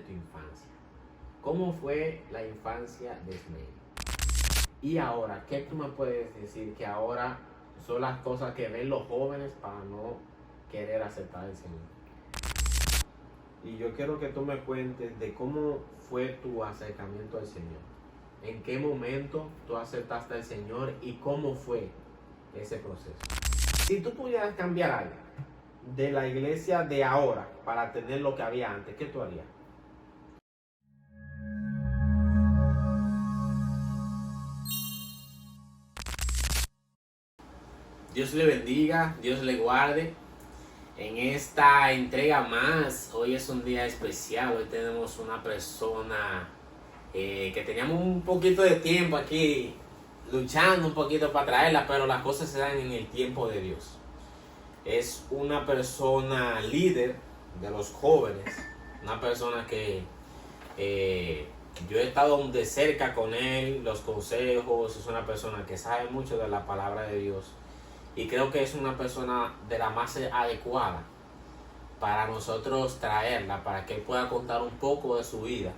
Tu infancia. ¿Cómo fue la infancia de Ismael? Y ahora, ¿qué tú me puedes decir que ahora son las cosas que ven los jóvenes para no querer aceptar al Señor? Y yo quiero que tú me cuentes de cómo fue tu acercamiento al Señor. ¿En qué momento tú aceptaste al Señor y cómo fue ese proceso? Si tú pudieras cambiar algo de la iglesia de ahora para tener lo que había antes, ¿qué tú harías? Dios le bendiga, Dios le guarde. En esta entrega más, hoy es un día especial. Hoy tenemos una persona que teníamos un poquito de tiempo aquí luchando un poquito para traerla, pero las cosas se dan en el tiempo de Dios. Es una persona líder de los jóvenes, una persona que yo he estado de cerca con él, los consejos. Es una persona que sabe mucho de la palabra de Dios. Y creo que es una persona de la más adecuada para nosotros traerla, para que él pueda contar un poco de su vida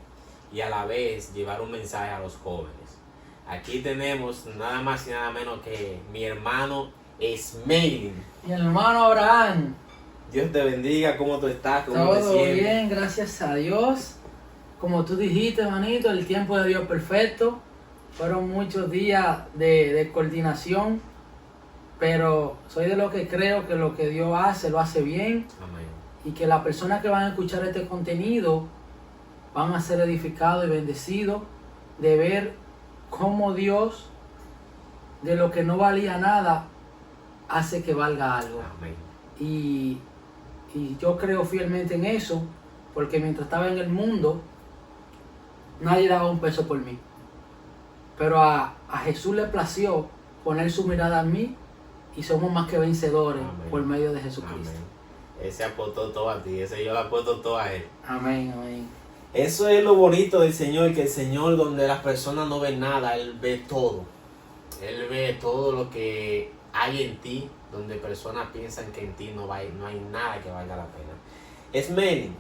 y a la vez llevar un mensaje a los jóvenes. Aquí tenemos nada más y nada menos que mi hermano Ismael. Mi hermano Abraham. Dios te bendiga, ¿cómo tú estás? ¿Cómo te Todo sientes? bien, gracias a Dios. Como tú dijiste, hermanito, el tiempo de Dios perfecto. Fueron muchos días de coordinación, pero soy de los que creo que lo que Dios hace, lo hace bien. Amén. Y que las personas que van a escuchar este contenido van a ser edificados y bendecidos de ver cómo Dios, de lo que no valía nada, hace que valga algo. Amén. Y yo creo fielmente en eso, porque mientras estaba en el mundo, nadie daba un peso por mí. Pero a Jesús le plació poner su mirada en mí y somos más que vencedores. Amén. Por medio de Jesucristo. Amén. Ese aportó todo a ti, ese yo le aporto todo a él. Amén, amén. Eso es lo bonito del Señor, que el Señor, donde las personas no ven nada, Él ve todo. Él ve todo lo que hay en ti, donde personas piensan que en ti no hay nada que valga la pena. Ismael,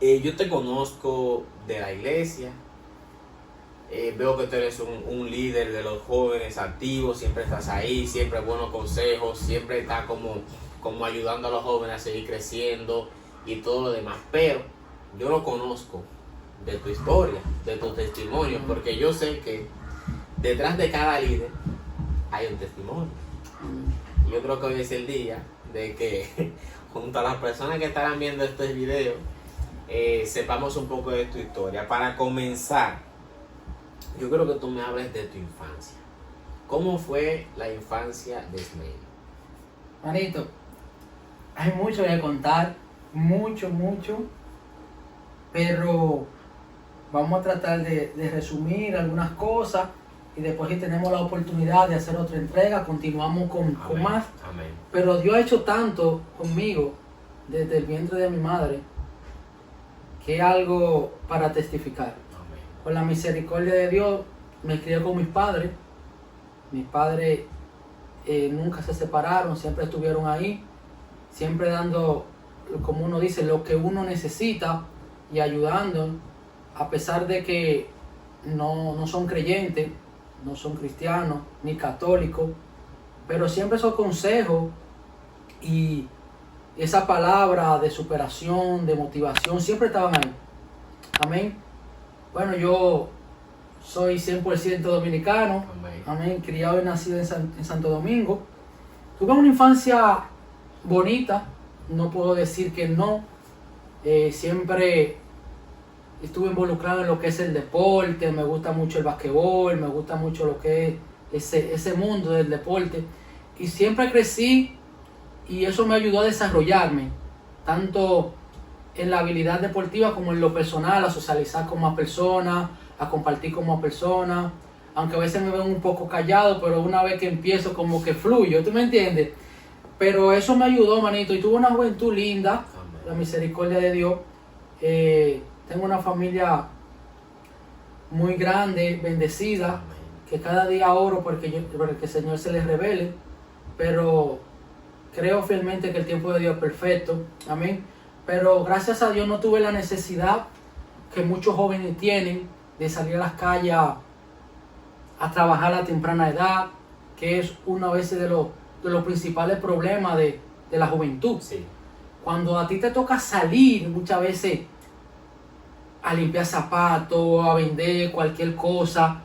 yo te conozco de la iglesia. Veo que tú eres un líder de los jóvenes activos, siempre estás ahí, siempre buenos consejos, siempre estás como ayudando a los jóvenes a seguir creciendo y todo lo demás. Pero yo lo conozco de tu historia, de tu testimonio, porque yo sé que detrás de cada líder hay un testimonio. Y yo creo que hoy es el día de que junto a las personas que estarán viendo este video, sepamos un poco de tu historia. Para comenzar, yo creo que tú me hables de tu infancia. ¿Cómo fue la infancia de Ismael? Manito, hay mucho que contar, mucho, pero vamos a tratar de resumir algunas cosas y después, si tenemos la oportunidad de hacer otra entrega, continuamos con más. Amén. Pero Dios ha hecho tanto conmigo desde el vientre de mi madre que es algo para testificar. Amén. Con la misericordia de Dios me crié con mis padres. Mis padres nunca se separaron, siempre estuvieron ahí, siempre dando, como uno dice, lo que uno necesita y ayudando, a pesar de que no son creyentes, no son cristianos ni católicos, pero siempre esos consejos y esa palabra de superación, de motivación, siempre estaban ahí. Amén. Bueno, yo soy 100% dominicano. Amén. Amén. Criado y nacido en Santo Domingo. Tuve una infancia bonita, no puedo decir que no. Siempre estuve involucrado en lo que es el deporte, me gusta mucho el basquetbol, me gusta mucho lo que es ese mundo del deporte. Y siempre crecí y eso me ayudó a desarrollarme, tanto en la habilidad deportiva como en lo personal, a socializar con más personas, a compartir con más personas. Aunque a veces me ven un poco callado, pero una vez que empiezo como que fluyo, ¿tú me entiendes? Pero eso me ayudó, manito, y tuve una juventud linda, Amén. la misericordia de Dios. Tengo una familia muy grande, bendecida, Amén. que cada día oro porque el Señor se les revele, pero creo fielmente que el tiempo de Dios es perfecto, amén. Pero gracias a Dios no tuve la necesidad que muchos jóvenes tienen de salir a las calles a trabajar a temprana edad, que es una vez de los principales problemas de la juventud. Sí. Cuando a ti te toca salir muchas veces a limpiar zapatos, a vender cualquier cosa,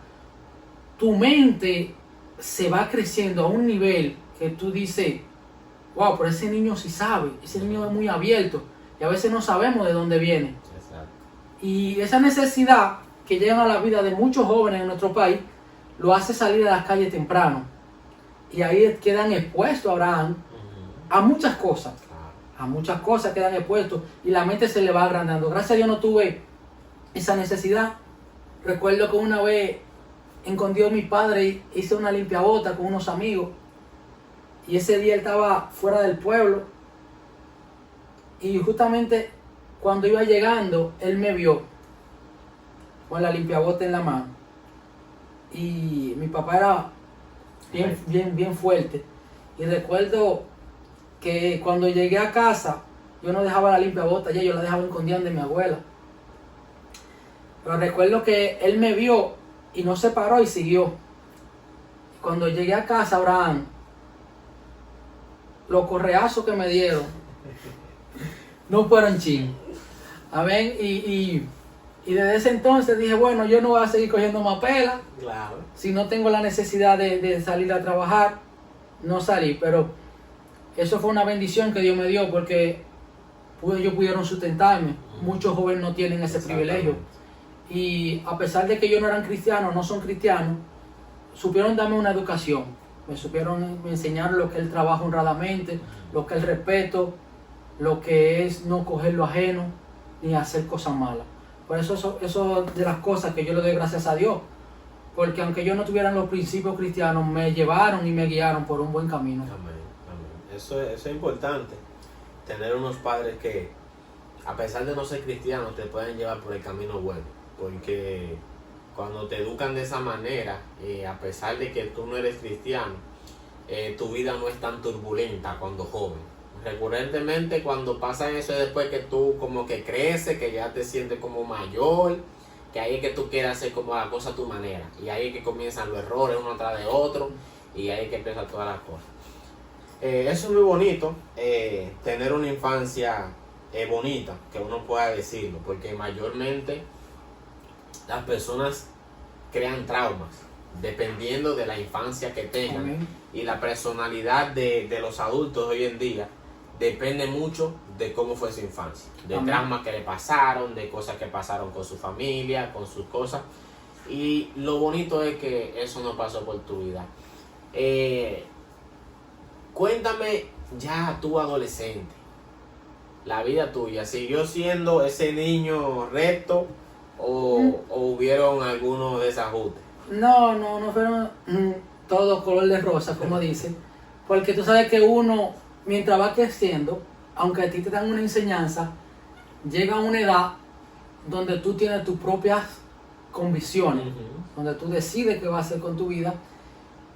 tu mente se va creciendo a un nivel que tú dices, wow, pero ese niño sí sabe, ese niño es muy abierto y a veces no sabemos de dónde viene. Exacto. Y esa necesidad que llega a la vida de muchos jóvenes en nuestro país lo hace salir a las calles temprano. Y ahí quedan expuestos, Abraham, a muchas cosas. A muchas cosas quedan expuestos y la mente se le va agrandando. Gracias a Dios no tuve esa necesidad. Recuerdo que una vez escondió mi padre y hice una limpiabota con unos amigos. Y ese día él estaba fuera del pueblo. Y justamente cuando iba llegando, él me vio con la limpiabota en la mano. Y mi papá era bien fuerte. Y recuerdo que cuando llegué a casa, yo no dejaba la limpiabota ya, yo la dejaba escondida de mi abuela. Pero recuerdo que él me vio y no se paró y siguió. Cuando llegué a casa, Abraham, los correazos que me dieron no fueron chin. Amén. Y desde ese entonces dije, bueno, yo no voy a seguir cogiendo más pela. Claro. Si no tengo la necesidad de salir a trabajar, no salí. Pero eso fue una bendición que Dios me dio porque ellos pudieron sustentarme. Muchos jóvenes no tienen ese privilegio. Y a pesar de que ellos no eran cristianos, no son cristianos, supieron darme una educación. Me supieron enseñar lo que es el trabajo honradamente, lo que es el respeto, lo que es no coger lo ajeno, ni hacer cosas malas. Por eso es de las cosas que yo le doy gracias a Dios. Porque aunque ellos no tuvieran los principios cristianos, me llevaron y me guiaron por un buen camino. Amén. Eso es importante, tener unos padres que, a pesar de no ser cristianos, te pueden llevar por el camino bueno. Porque cuando te educan de esa manera, a pesar de que tú no eres cristiano, tu vida no es tan turbulenta cuando joven. Recurrentemente cuando pasa eso después que tú como que creces, que ya te sientes como mayor, que ahí es que tú quieres hacer como la cosa a tu manera. Y ahí es que comienzan los errores uno tras de otro y ahí es que empiezan todas las cosas. Eso es muy bonito, tener una infancia bonita, que uno pueda decirlo, porque mayormente las personas crean traumas dependiendo de la infancia que tengan. Amén. Y la personalidad de los adultos hoy en día depende mucho de cómo fue su infancia, de Amén. traumas que le pasaron, de cosas que pasaron con su familia, con sus cosas. Y lo bonito es que eso no pasó por tu vida. Cuéntame ya tú adolescente, la vida tuya, ¿siguió siendo ese niño recto o hubieron algunos desajustes? No fueron todos color de rosa, como dicen. Porque tú sabes que uno, mientras va creciendo, aunque a ti te dan una enseñanza, llega a una edad donde tú tienes tus propias convicciones, donde tú decides qué vas a hacer con tu vida.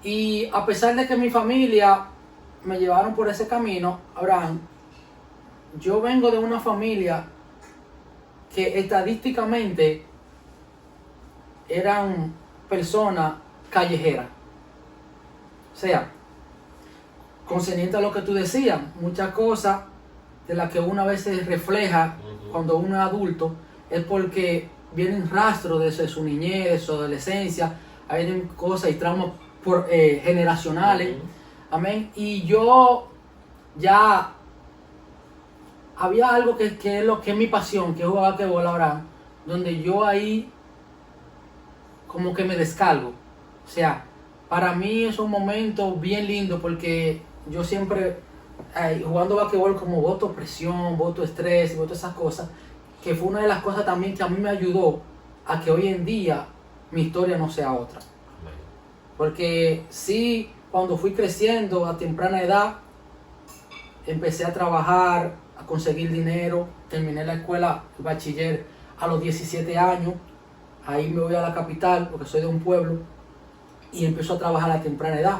Y a pesar de que mi familia me llevaron por ese camino, Abraham, yo vengo de una familia que estadísticamente eran personas callejeras. O sea, concerniente a lo que tú decías, muchas cosas de las que uno a veces refleja cuando uno es adulto es porque vienen rastros de su niñez, de su adolescencia, hay cosas y traumas generacionales. Amén. Y yo ya había algo que es lo que es mi pasión, que es jugar basquetbol ahora, donde yo ahí como que me descargo. O sea, para mí es un momento bien lindo porque yo siempre jugando basquetbol como voto presión, voto estrés, voto esas cosas, que fue una de las cosas también que a mí me ayudó a que hoy en día mi historia no sea otra. Porque sí, cuando fui creciendo a temprana edad, empecé a trabajar, a conseguir dinero, terminé la escuela, el bachiller a los 17 años, ahí me voy a la capital porque soy de un pueblo y empiezo a trabajar a temprana edad.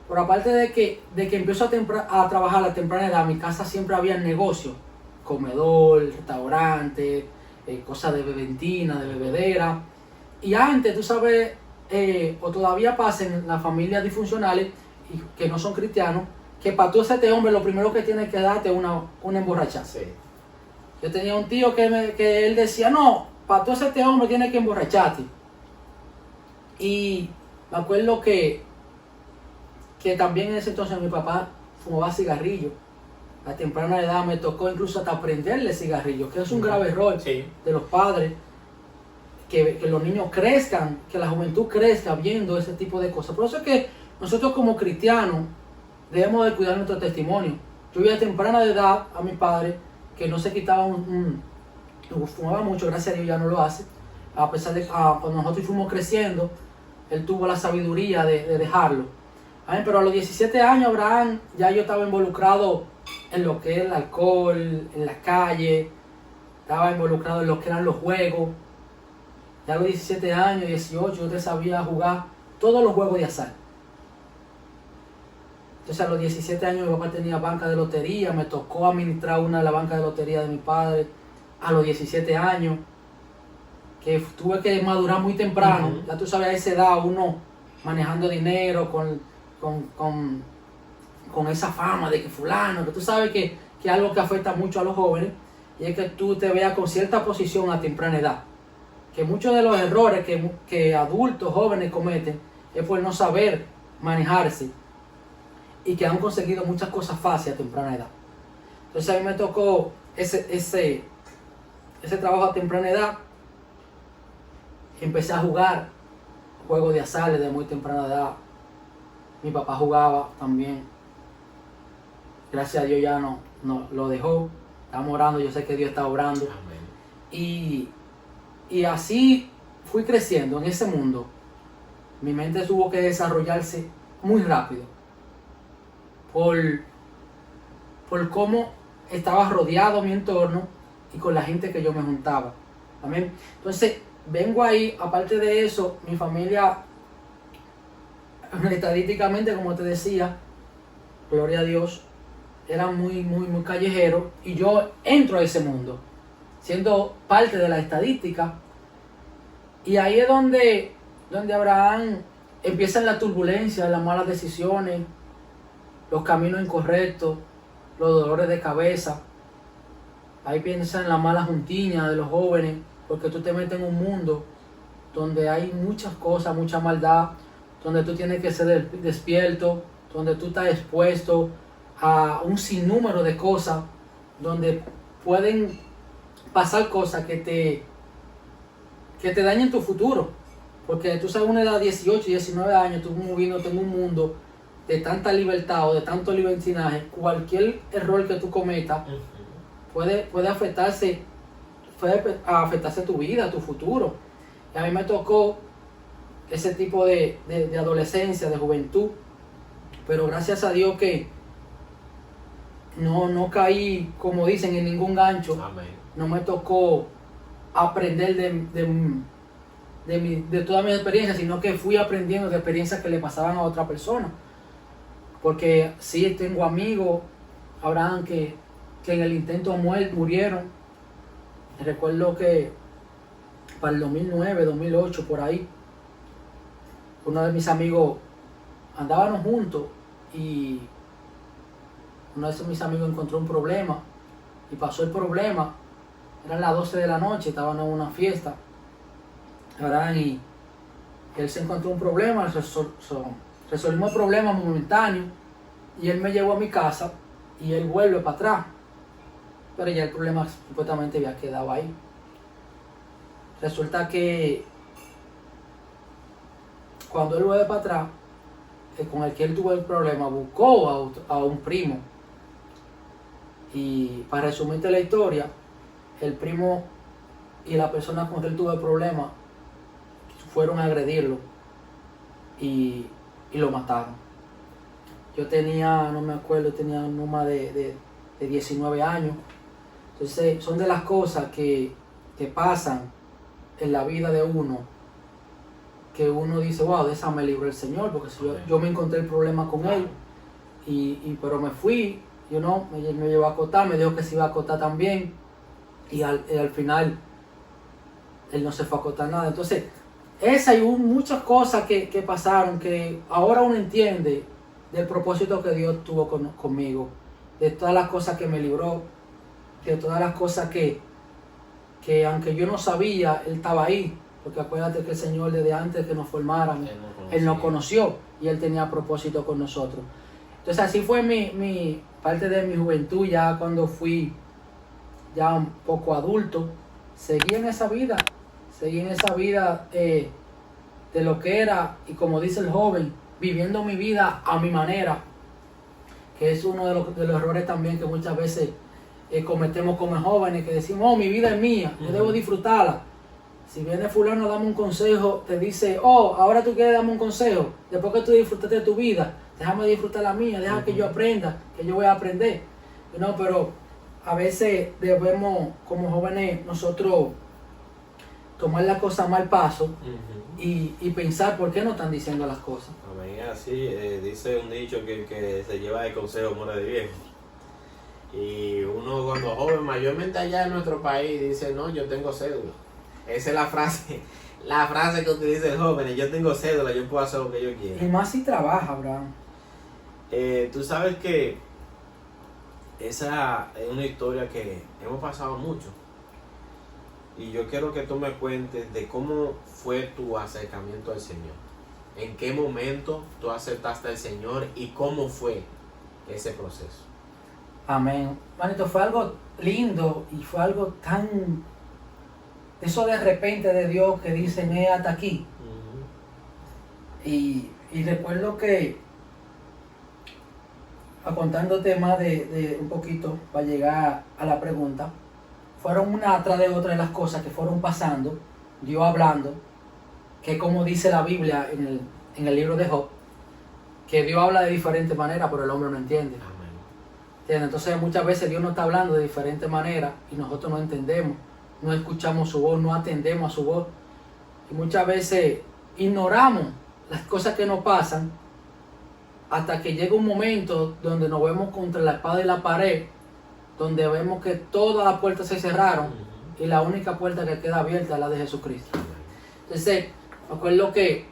Pero aparte de que empiezo a trabajar a temprana edad, en mi casa siempre había negocio, comedor, restaurante, cosas de beventina, de bebedera. Y antes, tú sabes, o todavía pasa en las familias disfuncionales y que no son cristianos, que para tú ser este hombre lo primero que tienes que darte es una emborrachada. Sí. Yo tenía un tío que él decía, no, para tú ser este hombre tienes que emborracharte. Y me acuerdo que también en ese entonces mi papá fumaba cigarrillo. A temprana edad me tocó incluso hasta prenderle cigarrillo, que es un grave error Sí. de los padres, que los niños crezcan, que la juventud crezca viendo ese tipo de cosas. Por eso es que nosotros como cristianos debemos de cuidar nuestro testimonio. Yo vi a temprana edad a mi padre que no se quitaba fumaba mucho, gracias a Dios ya no lo hace, a pesar de cuando nosotros fuimos creciendo, él tuvo la sabiduría de dejarlo. Amén. Pero a los 17 años, Abraham, ya yo estaba involucrado en lo que es el alcohol, en la calle, estaba involucrado en lo que eran los juegos. Ya a los 17 años, 18, yo te sabía jugar todos los juegos de azar. Entonces a los 17 años mi papá tenía banca de lotería, me tocó administrar una de la banca de lotería de mi padre a los 17 años, que tuve que madurar muy temprano. Ya tú sabes, a esa edad uno manejando dinero con esa fama de que fulano, que tú sabes que es algo que afecta mucho a los jóvenes, y es que tú te veas con cierta posición a temprana edad. Que muchos de los errores que adultos jóvenes cometen es por no saber manejarse y que han conseguido muchas cosas fáciles a temprana edad. Entonces a mí me tocó ese trabajo a temprana edad. Empecé a jugar juegos de azar desde muy temprana edad. Mi papá jugaba también. Gracias a Dios ya no lo dejó. Estamos orando, yo sé que Dios está obrando. Amén. Y así fui creciendo en ese mundo. Mi mente tuvo que desarrollarse muy rápido. Por cómo estaba rodeado mi entorno y con la gente que yo me juntaba. Amén. Entonces, vengo ahí, aparte de eso, mi familia, estadísticamente, como te decía, gloria a Dios, era muy callejero, y yo entro a ese mundo, siendo parte de la estadística, y ahí es donde Abraham empieza la turbulencia, las malas decisiones, los caminos incorrectos, los dolores de cabeza. Ahí piensa en la mala juntiña de los jóvenes, porque tú te metes en un mundo donde hay muchas cosas, mucha maldad, donde tú tienes que ser despierto, donde tú estás expuesto a un sinnúmero de cosas, donde pueden pasar cosas que te dañen tu futuro. Porque tú sabes, una edad de 18, 19 años, tú moviéndote en un mundo de tanta libertad o de tanto libertinaje, cualquier error que tú cometas puede afectarse tu vida, tu futuro. Y a mí me tocó ese tipo de adolescencia, de juventud, pero gracias a Dios que no caí, como dicen, en ningún gancho. Amén. No me tocó aprender de todas mis experiencias, sino que fui aprendiendo de experiencias que le pasaban a otra persona. Porque sí tengo amigos, Abraham, que en el intento murieron. Recuerdo que para el 2009, 2008, por ahí, uno de mis amigos, andábamos juntos, y uno de mis amigos encontró un problema y pasó el problema. Eran las 12 de la noche, estaban en una fiesta, ¿verdad? Y él se encontró un problema, resolvimos el problema momentáneo, y él me llevó a mi casa y él vuelve para atrás, pero ya el problema supuestamente había quedado ahí. Resulta que cuando él vuelve para atrás, con el que él tuvo el problema, buscó a un primo, y para resumirte la historia, el primo y la persona con que él tuvo el problema fueron a agredirlo y lo mataron. Yo tenía, no me acuerdo, tenía un número de 19 años. Entonces son de las cosas que pasan en la vida de uno, que uno dice, wow, de esa me libró el Señor, porque si yo me encontré el problema con él, pero me fui, me llevó a acotar, me dijo que se iba a acotar también, y al final Él no se fue a acotar nada. Entonces, esa y muchas cosas que pasaron, que ahora uno entiende del propósito que Dios tuvo conmigo, de todas las cosas que me libró, de todas las cosas que aunque yo no sabía, Él estaba ahí. Porque acuérdate que el Señor desde antes que nos formaran, Él nos conoció y Él tenía propósito con nosotros. Entonces así fue mi parte de mi juventud, ya cuando fui ya un poco adulto, seguí en esa vida de lo que era, y como dice el joven, viviendo mi vida a mi manera, que es uno de los errores también que muchas veces cometemos como jóvenes, que decimos, oh, mi vida es mía, yo debo disfrutarla. Si viene fulano, dame un consejo, te dice, oh, ahora tú quieres darme un consejo, después que tú disfrutaste de tu vida, déjame disfrutar la mía, deja que yo aprenda, que yo voy a aprender. No, pero a veces debemos, como jóvenes, nosotros tomar las cosas mal paso y pensar por qué no están diciendo las cosas. Amén, así dice un dicho que el que se lleva de consejo muere de viejo. Y uno cuando joven, mayormente allá en nuestro país, dice, no, yo tengo cédula. Esa es la frase que utiliza el joven, yo tengo cédula, yo puedo hacer lo que yo quiera. Y más si trabaja, Abraham. Tú sabes que esa es una historia que hemos pasado mucho. Y yo quiero que tú me cuentes de cómo fue tu acercamiento al Señor. ¿En qué momento tú aceptaste al Señor y cómo fue ese proceso? Amén. Manito, fue algo lindo y fue algo tan... Eso de repente de Dios que dicen, hasta aquí. Y recuerdo que, contándote más de un poquito para llegar a la pregunta, fueron una tras de otra de las cosas que fueron pasando, Dios hablando, que como dice la Biblia en el libro de Job, que Dios habla de diferentes maneras, pero el hombre no entiende. Entonces muchas veces Dios nos está hablando de diferentes maneras y nosotros no entendemos, no escuchamos su voz, no atendemos a su voz. Y muchas veces ignoramos las cosas que nos pasan hasta que llega un momento donde nos vemos contra la espada y la pared, donde vemos que todas las puertas se cerraron y la única puerta que queda abierta es la de Jesucristo. Entonces, me acuerdo que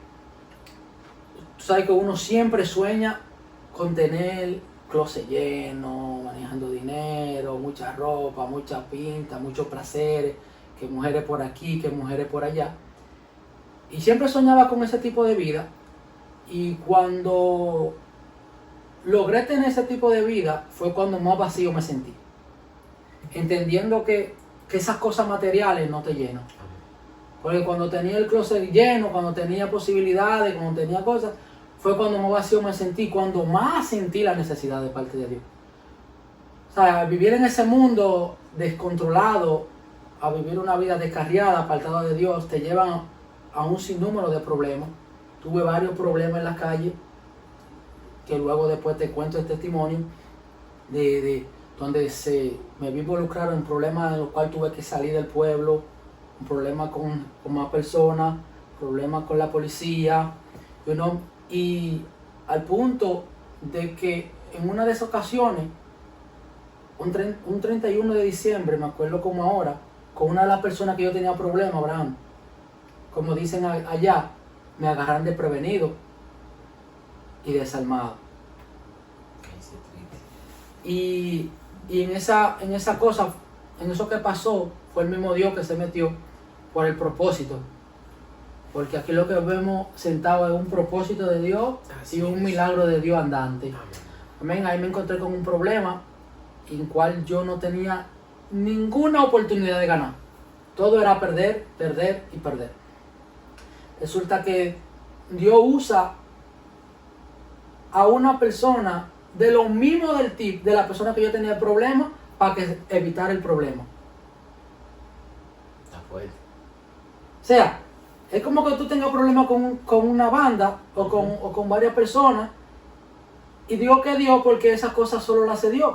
tú sabes que uno siempre sueña con tener closet lleno, manejando dinero, mucha ropa, mucha pinta, muchos placeres, que mujeres por aquí, que mujeres por allá. Y siempre soñaba con ese tipo de vida. Y cuando logré tener ese tipo de vida, fue cuando más vacío me sentí. Entendiendo que esas cosas materiales no te llenan. Porque cuando tenía el closet lleno, cuando tenía posibilidades, cuando tenía cosas, fue cuando más vacío me sentí, cuando más sentí la necesidad de parte de Dios. O sea, vivir en ese mundo descontrolado, a vivir una vida descarriada, apartada de Dios, te llevan a un sinnúmero de problemas. Tuve varios problemas en la calle, que luego después te cuento el testimonio, de donde me vi involucrado en problemas en los cuales tuve que salir del pueblo, un problema con más personas, problemas con la policía, y al punto de que en una de esas ocasiones, un 31 de diciembre, me acuerdo como ahora, con una de las personas que yo tenía problemas, Abraham, como dicen allá, me agarraron desprevenido y desarmado. Y en esa cosa, en eso que pasó, fue el mismo Dios que se metió por el propósito. Porque aquí lo que vemos sentado es un propósito de Dios y un milagro de Dios andante. Amén. Ahí me encontré con un problema en el cual yo no tenía ninguna oportunidad de ganar. Todo era perder, perder y perder. Resulta que Dios usa a una persona de lo mismo del tipo de la persona que yo tenía el problema para evitar el problema. Está fuerte. O sea, es como que tú tengas problemas con una banda o con varias personas y Dios que Dios, porque esas cosas solo las hace Dios.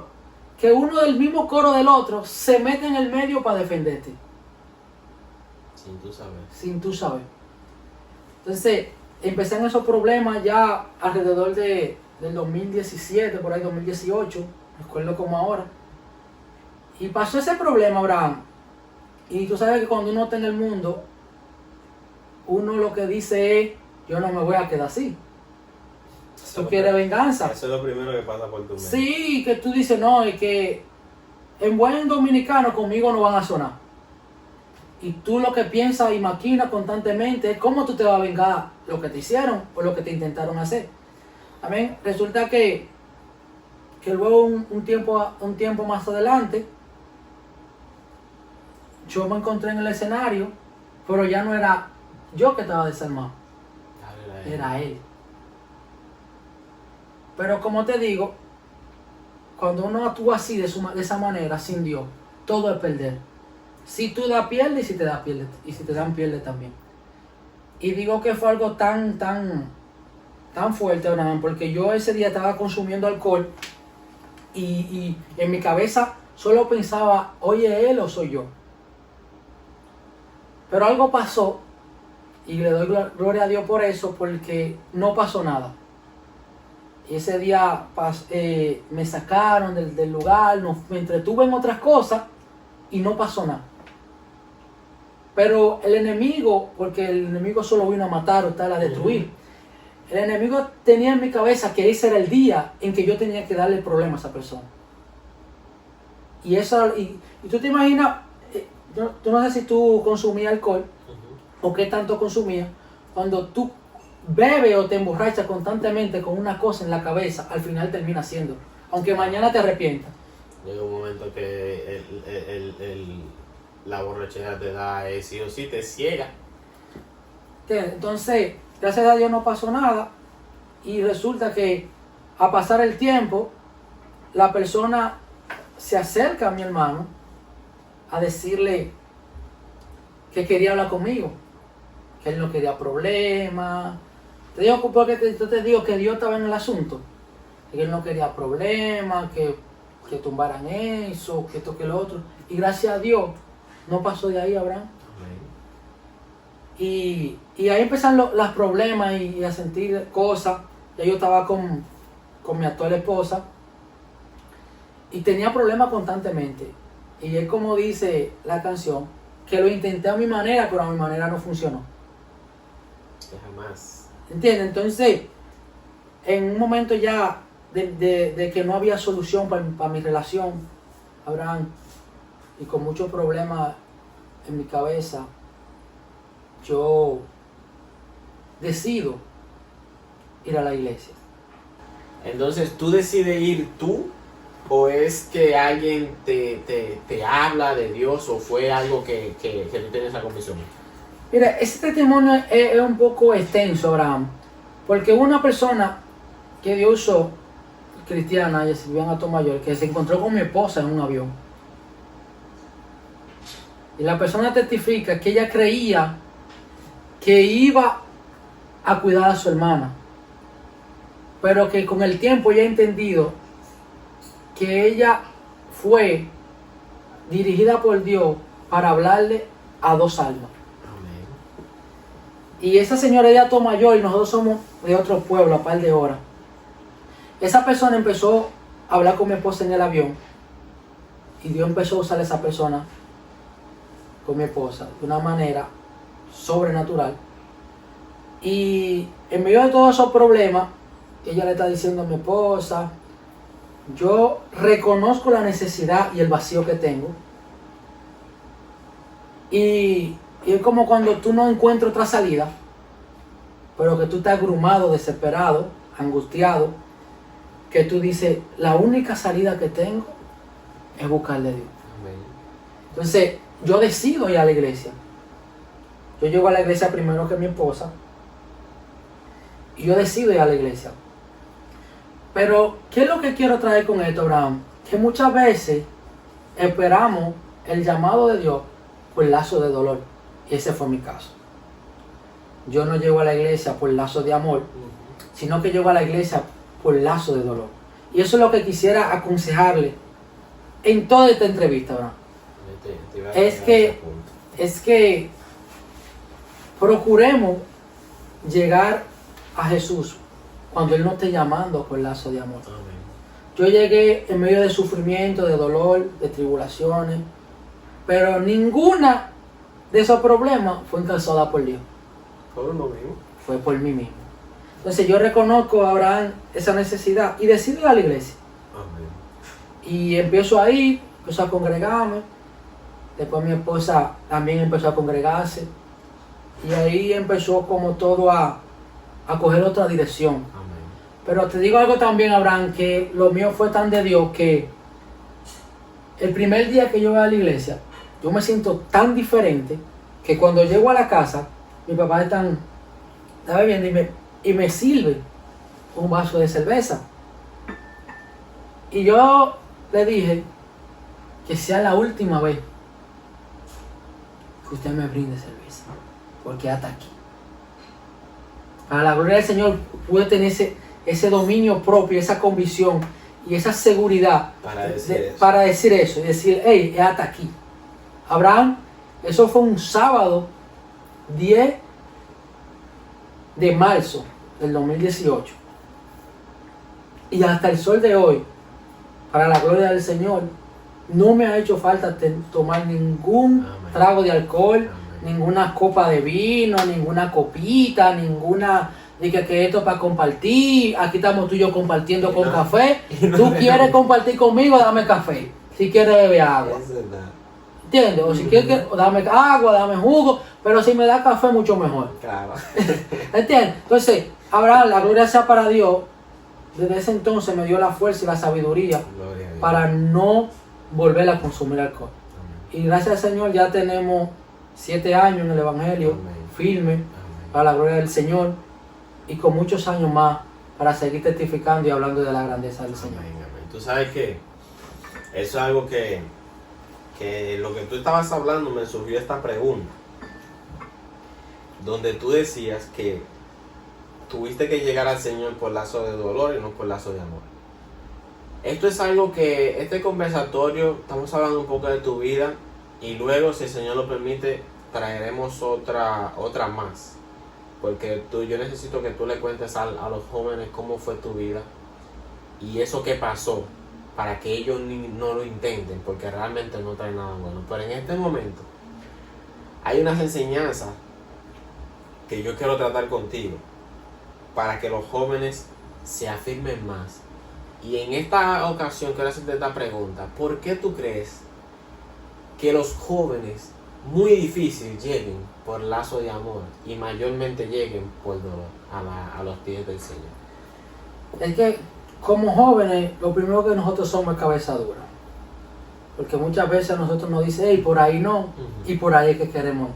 Que uno del mismo coro del otro se mete en el medio para defenderte. Sin tú saber. Sin tú saber. Entonces, empecé en esos problemas ya alrededor del 2017, por ahí 2018, me acuerdo como ahora. Y pasó ese problema, Abraham. Y tú sabes que cuando uno está en el mundo, uno lo que dice es, yo no me voy a quedar así. Tú quieres venganza. Eso es lo primero que pasa por tu mente. Sí, que tú dices, no, es que en buen dominicano conmigo no van a sonar. Y tú lo que piensas y maquinas constantemente es cómo tú te vas a vengar lo que te hicieron o lo que te intentaron hacer. Amén. Resulta que luego un tiempo más adelante, yo me encontré en el escenario, pero ya no era yo que estaba desarmado, era él. Pero como te digo, cuando uno actúa así, de esa manera, sin Dios, todo es perder. Si tú das, pierdes, y si te das, pierdes. Y si te dan, pierdes también. Y digo que fue algo tan fuerte, Abraham, porque yo ese día estaba consumiendo alcohol y en mi cabeza solo pensaba, oye, él o soy yo. Pero algo pasó y le doy gloria a Dios por eso, porque no pasó nada. Y ese día me sacaron del lugar, me entretuve en otras cosas y no pasó nada. Pero el enemigo, porque el enemigo solo vino a matar o tal, a destruir. El enemigo tenía en mi cabeza que ese era el día en que yo tenía que darle problema a esa persona. Y tú te imaginas, tú no sé si tú consumías alcohol o qué tanto consumías, cuando tú bebes o te emborrachas constantemente con una cosa en la cabeza, al final termina haciendo, aunque mañana te arrepientas. Llega un momento que la borrachera te da sí o sí, te ciega. Entonces, gracias a Dios no pasó nada y resulta que a pasar el tiempo, la persona se acerca a mi hermano a decirle que quería hablar conmigo, que él no quería problemas. Te digo que Dios estaba en el asunto, que él no quería problemas, que tumbaran eso, que esto, que lo otro. Y gracias a Dios no pasó de ahí, Abraham. Y ahí empezaron los problemas y a sentir cosas. Ya yo estaba con mi actual esposa y tenía problemas constantemente. Y es como dice la canción, que lo intenté a mi manera, pero a mi manera no funcionó. Jamás. ¿Entiendes? Entonces, en un momento ya de que no había solución para mi relación, Abraham, y con muchos problemas en mi cabeza, yo decido ir a la iglesia. Entonces, ¿tú decides ir tú? ¿O es que alguien te habla de Dios? ¿O fue algo que tú tienes esa convicción? Mira, este testimonio es un poco extenso, Abraham, porque una persona que Dios usó, cristiana, ella se vio en Atomayor, que se encontró con mi esposa en un avión. Y la persona testifica que ella creía que iba a cuidar a su hermana, pero que con el tiempo ella ha entendido que ella fue dirigida por Dios para hablarle a dos almas. Y esa señora de Atomayor, y nosotros somos de otro pueblo, a par de horas. Esa persona empezó a hablar con mi esposa en el avión. Y Dios empezó a usar a esa persona con mi esposa de una manera sobrenatural. Y en medio de todos esos problemas, ella le está diciendo a mi esposa, yo reconozco la necesidad y el vacío que tengo. Y es como cuando tú no encuentras otra salida, pero que tú estás abrumado, desesperado, angustiado, que tú dices, la única salida que tengo es buscarle a Dios. Amén. Entonces, yo decido ir a la iglesia. Yo llego a la iglesia primero que mi esposa, y yo decido ir a la iglesia. Pero, ¿qué es lo que quiero traer con esto, Abraham? Que muchas veces esperamos el llamado de Dios por lazo de dolor. Y ese fue mi caso. Yo no llego a la iglesia por lazo de amor, sino que llego a la iglesia por lazo de dolor. Y eso es lo que quisiera aconsejarle en toda esta entrevista, Abraham. Es que procuremos llegar a Jesús cuando Él nos esté llamando por lazo de amor. Amén. Yo llegué en medio de sufrimiento, de dolor, de tribulaciones, pero ninguna de esos problemas fue encausada por Dios. Por uno mismo. Fue por mí mismo. Entonces yo reconozco a Abraham esa necesidad y decido ir a la iglesia. Amén. Y empiezo a ir, empiezo a congregarme. Después mi esposa también empezó a congregarse. Y ahí empezó como todo a coger otra dirección. Amén. Pero te digo algo también, Abraham, que lo mío fue tan de Dios que el primer día que yo voy a la iglesia, yo me siento tan diferente que cuando llego a la casa, mi papá está bebiendo y me sirve un vaso de cerveza. Y yo le dije que sea la última vez que usted me brinde cerveza, porque hasta aquí. Para la gloria del Señor pude tener ese dominio propio, esa convicción y esa seguridad para decir eso y decir, hey, es hasta aquí. Abraham, eso fue un sábado 10 de marzo del 2018. Y hasta el sol de hoy, para la gloria del Señor, no me ha hecho falta tomar ningún trago de alcohol, ninguna copa de vino, ninguna copita, ninguna... Dice que esto es para compartir, aquí estamos tú y yo compartiendo con café. Tú quieres compartir conmigo, dame café. Si quieres beber agua. ¿Entiendes? O si quieres, dame agua, dame jugo, pero si me da café, mucho mejor. Claro. ¿Entiendes? Entonces, Abraham, la gloria sea para Dios. Desde ese entonces me dio la fuerza y la sabiduría para no volver a consumir alcohol. Amén. Y gracias al Señor ya tenemos 7 años en el Evangelio, firme, para la gloria del Señor, y con muchos años más para seguir testificando y hablando de la grandeza del Señor. Amén, amén. Tú sabes que eso es algo que lo que tú estabas hablando me surgió esta pregunta, donde tú decías que tuviste que llegar al Señor por lazo de dolor y no por lazo de amor. Esto es algo que, este conversatorio, estamos hablando un poco de tu vida y luego, si el Señor lo permite, traeremos otra más. Porque yo necesito que tú le cuentes a los jóvenes cómo fue tu vida y eso que pasó, para que ellos no lo intenten, porque realmente no trae nada bueno. Pero en este momento hay unas enseñanzas que yo quiero tratar contigo para que los jóvenes se afirmen más. Y en esta ocasión quiero hacerte esta pregunta: ¿por qué tú crees que los jóvenes muy difícil lleguen por lazo de amor y mayormente lleguen por dolor a los pies del Señor? Es que como jóvenes, lo primero que nosotros somos es cabeza dura. Porque muchas veces a nosotros nos dicen, hey, por ahí no, y por ahí es que queremos.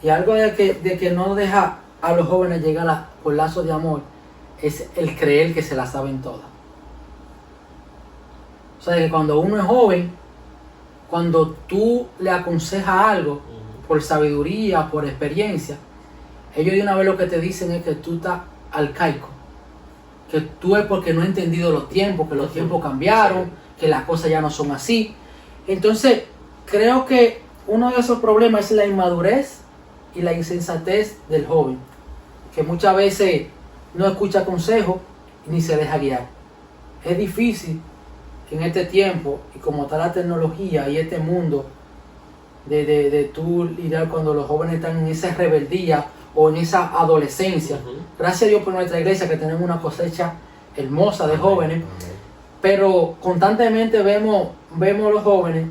Y algo de que no deja a los jóvenes llegar por lazo de amor es el creer que se la saben todas. O sea, que cuando uno es joven, cuando tú le aconsejas algo, por sabiduría, por experiencia, ellos de una vez lo que te dicen es que tú estás arcaico, que tú es porque no has entendido los tiempos, que los tiempos cambiaron, que las cosas ya no son así. Entonces, creo que uno de esos problemas es la inmadurez y la insensatez del joven, que muchas veces no escucha consejos ni se deja guiar. Es difícil en este tiempo, y como está la tecnología y este mundo, de tú lidiar cuando los jóvenes están en esa rebeldía o en esa adolescencia. Gracias a Dios por nuestra iglesia que tenemos una cosecha hermosa de jóvenes, pero constantemente vemos los jóvenes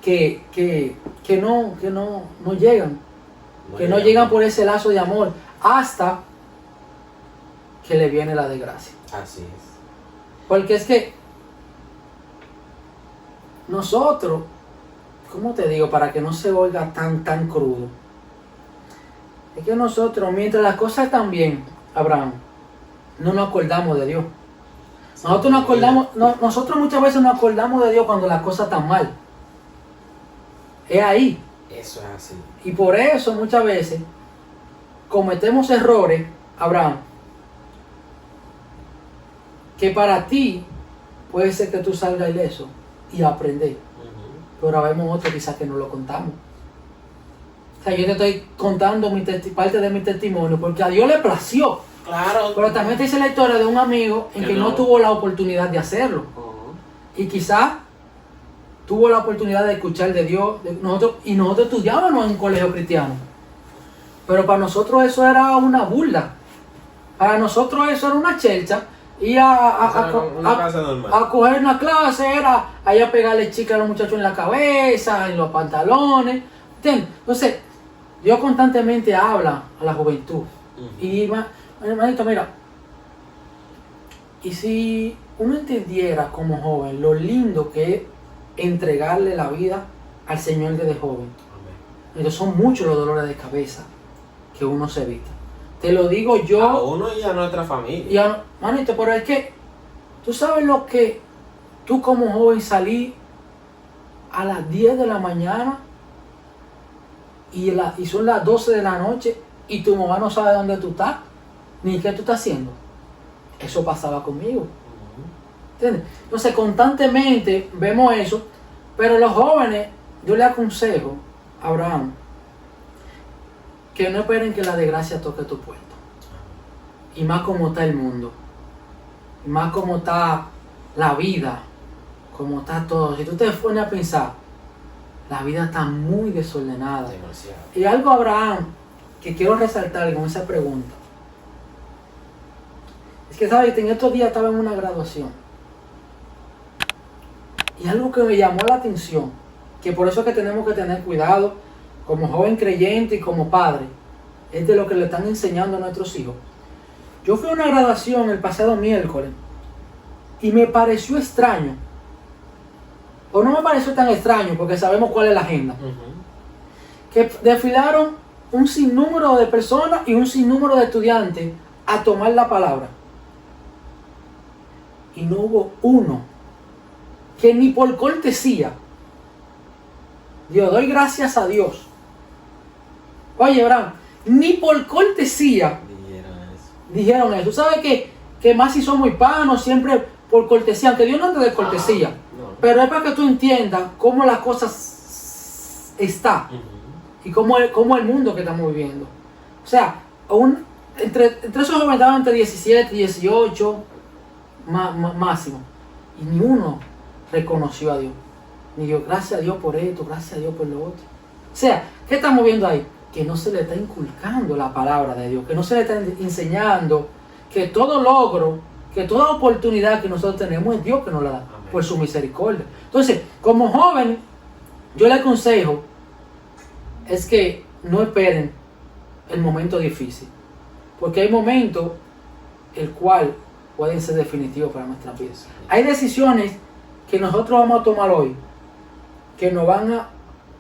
que no llegan, no llegan por ese lazo de amor hasta que le viene la desgracia. Así es. Porque es que nosotros, ¿cómo te digo? Para que no se oiga tan crudo. Es que nosotros, mientras las cosas están bien, Abraham, no nos acordamos de Dios. Nosotros muchas veces nos acordamos de Dios cuando las cosas están mal. Es ahí. Eso es así. Y por eso muchas veces cometemos errores, Abraham, que para ti puede ser que tú salgas ileso y aprender. Pero vemos otros quizás que no lo contamos. O sea, yo te estoy contando parte de mi testimonio porque a Dios le plació. Claro. Pero también te dice la historia de un amigo en que no tuvo la oportunidad de hacerlo. Y quizás tuvo la oportunidad de escuchar de Dios. Nosotros estudiábamos en un colegio cristiano. Pero para nosotros eso era una burla. Para nosotros eso era una chelcha. Y Una clase normal. a coger una clase era ahí a pegarle chica a los muchachos en la cabeza, en los pantalones. ¿Entiendes? Entonces, Dios constantemente habla a la juventud. Y hermanito, mira, y si uno entendiera como joven lo lindo que es entregarle la vida al Señor desde joven. Entonces son muchos los dolores de cabeza que uno se evita. Te lo digo yo. A uno y a nuestra familia. Manito, pero es que tú sabes lo que tú como joven salí a las 10 de la mañana y son las 12 de la noche y tu mamá no sabe dónde tú estás ni qué tú estás haciendo. Eso pasaba conmigo. ¿Entiendes? Entonces constantemente vemos eso, pero los jóvenes, yo le aconsejo a Abraham que no esperen que la desgracia toque tu puerta. Y más como está el mundo. Y más como está la vida. Como está todo. Si tú te pones a pensar, la vida está muy desordenada. Demasiado. Y algo, Abraham, que quiero resaltar con esa pregunta. Es que, ¿sabes? En estos días estaba en una graduación. Y algo que me llamó la atención, que por eso es que tenemos que tener cuidado como joven creyente y como padre, es de lo que le están enseñando a nuestros hijos. Yo fui a una graduación el pasado miércoles y me pareció extraño, o no me pareció tan extraño porque sabemos cuál es la agenda, que desfilaron un sinnúmero de personas y un sinnúmero de estudiantes a tomar la palabra. Y no hubo uno que ni por cortesía, Dios, doy gracias a Dios. Oye, Abraham, ni por cortesía dijeron eso. Tú sabes que más si somos hispanos, siempre por cortesía, aunque Dios no te dé cortesía, no. Pero es para que tú entiendas cómo las cosas están y cómo el mundo que estamos viviendo. O sea, entre esos jóvenes estaban entre 17 y 18 máximo, y ni uno reconoció a Dios. Ni dio gracias a Dios por esto, gracias a Dios por lo otro. O sea, ¿qué estamos viendo ahí? Que no se le está inculcando la palabra de Dios, que no se le está enseñando que todo logro, que toda oportunidad que nosotros tenemos es Dios que nos la da. Amén. Por su misericordia. Entonces, como joven, yo le aconsejo es que no esperen el momento difícil, porque hay momentos el cual pueden ser definitivos para nuestra vida. Hay decisiones que nosotros vamos a tomar hoy que nos van a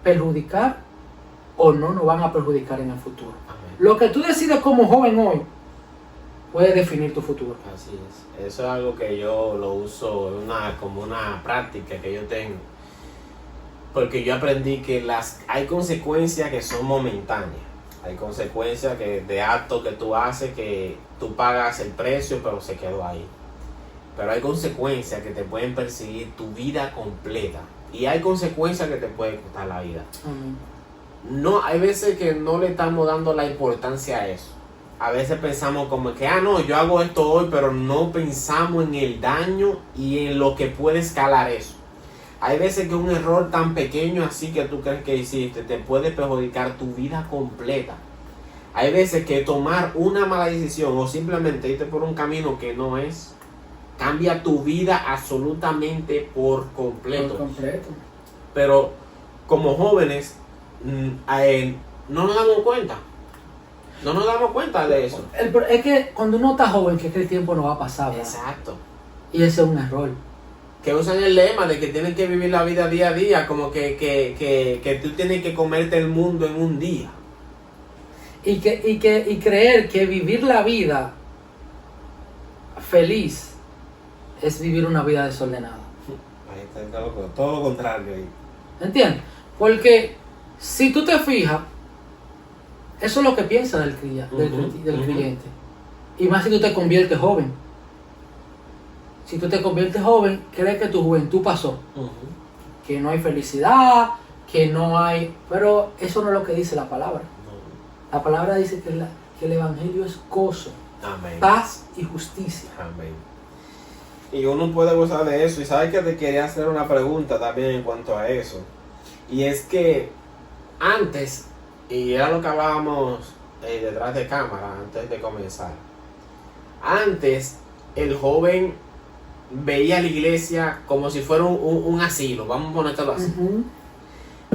perjudicar o no nos van a perjudicar en el futuro. Amén. Lo que tú decides como joven hoy puede definir tu futuro. Así es. Eso es algo que yo lo uso como una práctica que yo tengo. Porque yo aprendí que hay consecuencias que son momentáneas. Hay consecuencias de actos que tú haces que tú pagas el precio pero se quedó ahí. Pero hay consecuencias que te pueden perseguir tu vida completa. Y hay consecuencias que te pueden costar la vida. No, hay veces que no le estamos dando la importancia a eso. A veces pensamos como que, no, yo hago esto hoy, pero no pensamos en el daño y en lo que puede escalar eso. Hay veces que un error tan pequeño así que tú crees que hiciste te puede perjudicar tu vida completa. Hay veces que tomar una mala decisión o simplemente irte por un camino que no es, cambia tu vida absolutamente por completo. Pero como jóvenes no nos damos cuenta. No nos damos cuenta de eso. Es que cuando uno está joven, que el tiempo no va a pasar, ¿verdad? Exacto. Y ese es un error. Que usan el lema de que tienen que vivir la vida día a día, como que tú tienes que comerte el mundo en un día. Y creer que vivir la vida feliz es vivir una vida desordenada. Ahí está todo lo contrario ahí. ¿Entiendes? Porque si tú te fijas, eso es lo que piensa del creyente. Y más si tú te conviertes joven. Si tú te conviertes joven, crees que tu juventud pasó. Que no hay felicidad, que no hay... Pero eso no es lo que dice la palabra. La palabra dice que el evangelio es gozo, amén, paz y justicia. Amén. Y uno puede gozar de eso. Y sabes que te quería hacer una pregunta también en cuanto a eso. Y es que antes, y era lo que hablábamos detrás de cámara antes de comenzar. Antes, el joven veía la iglesia como si fuera un asilo, vamos a ponértelo así.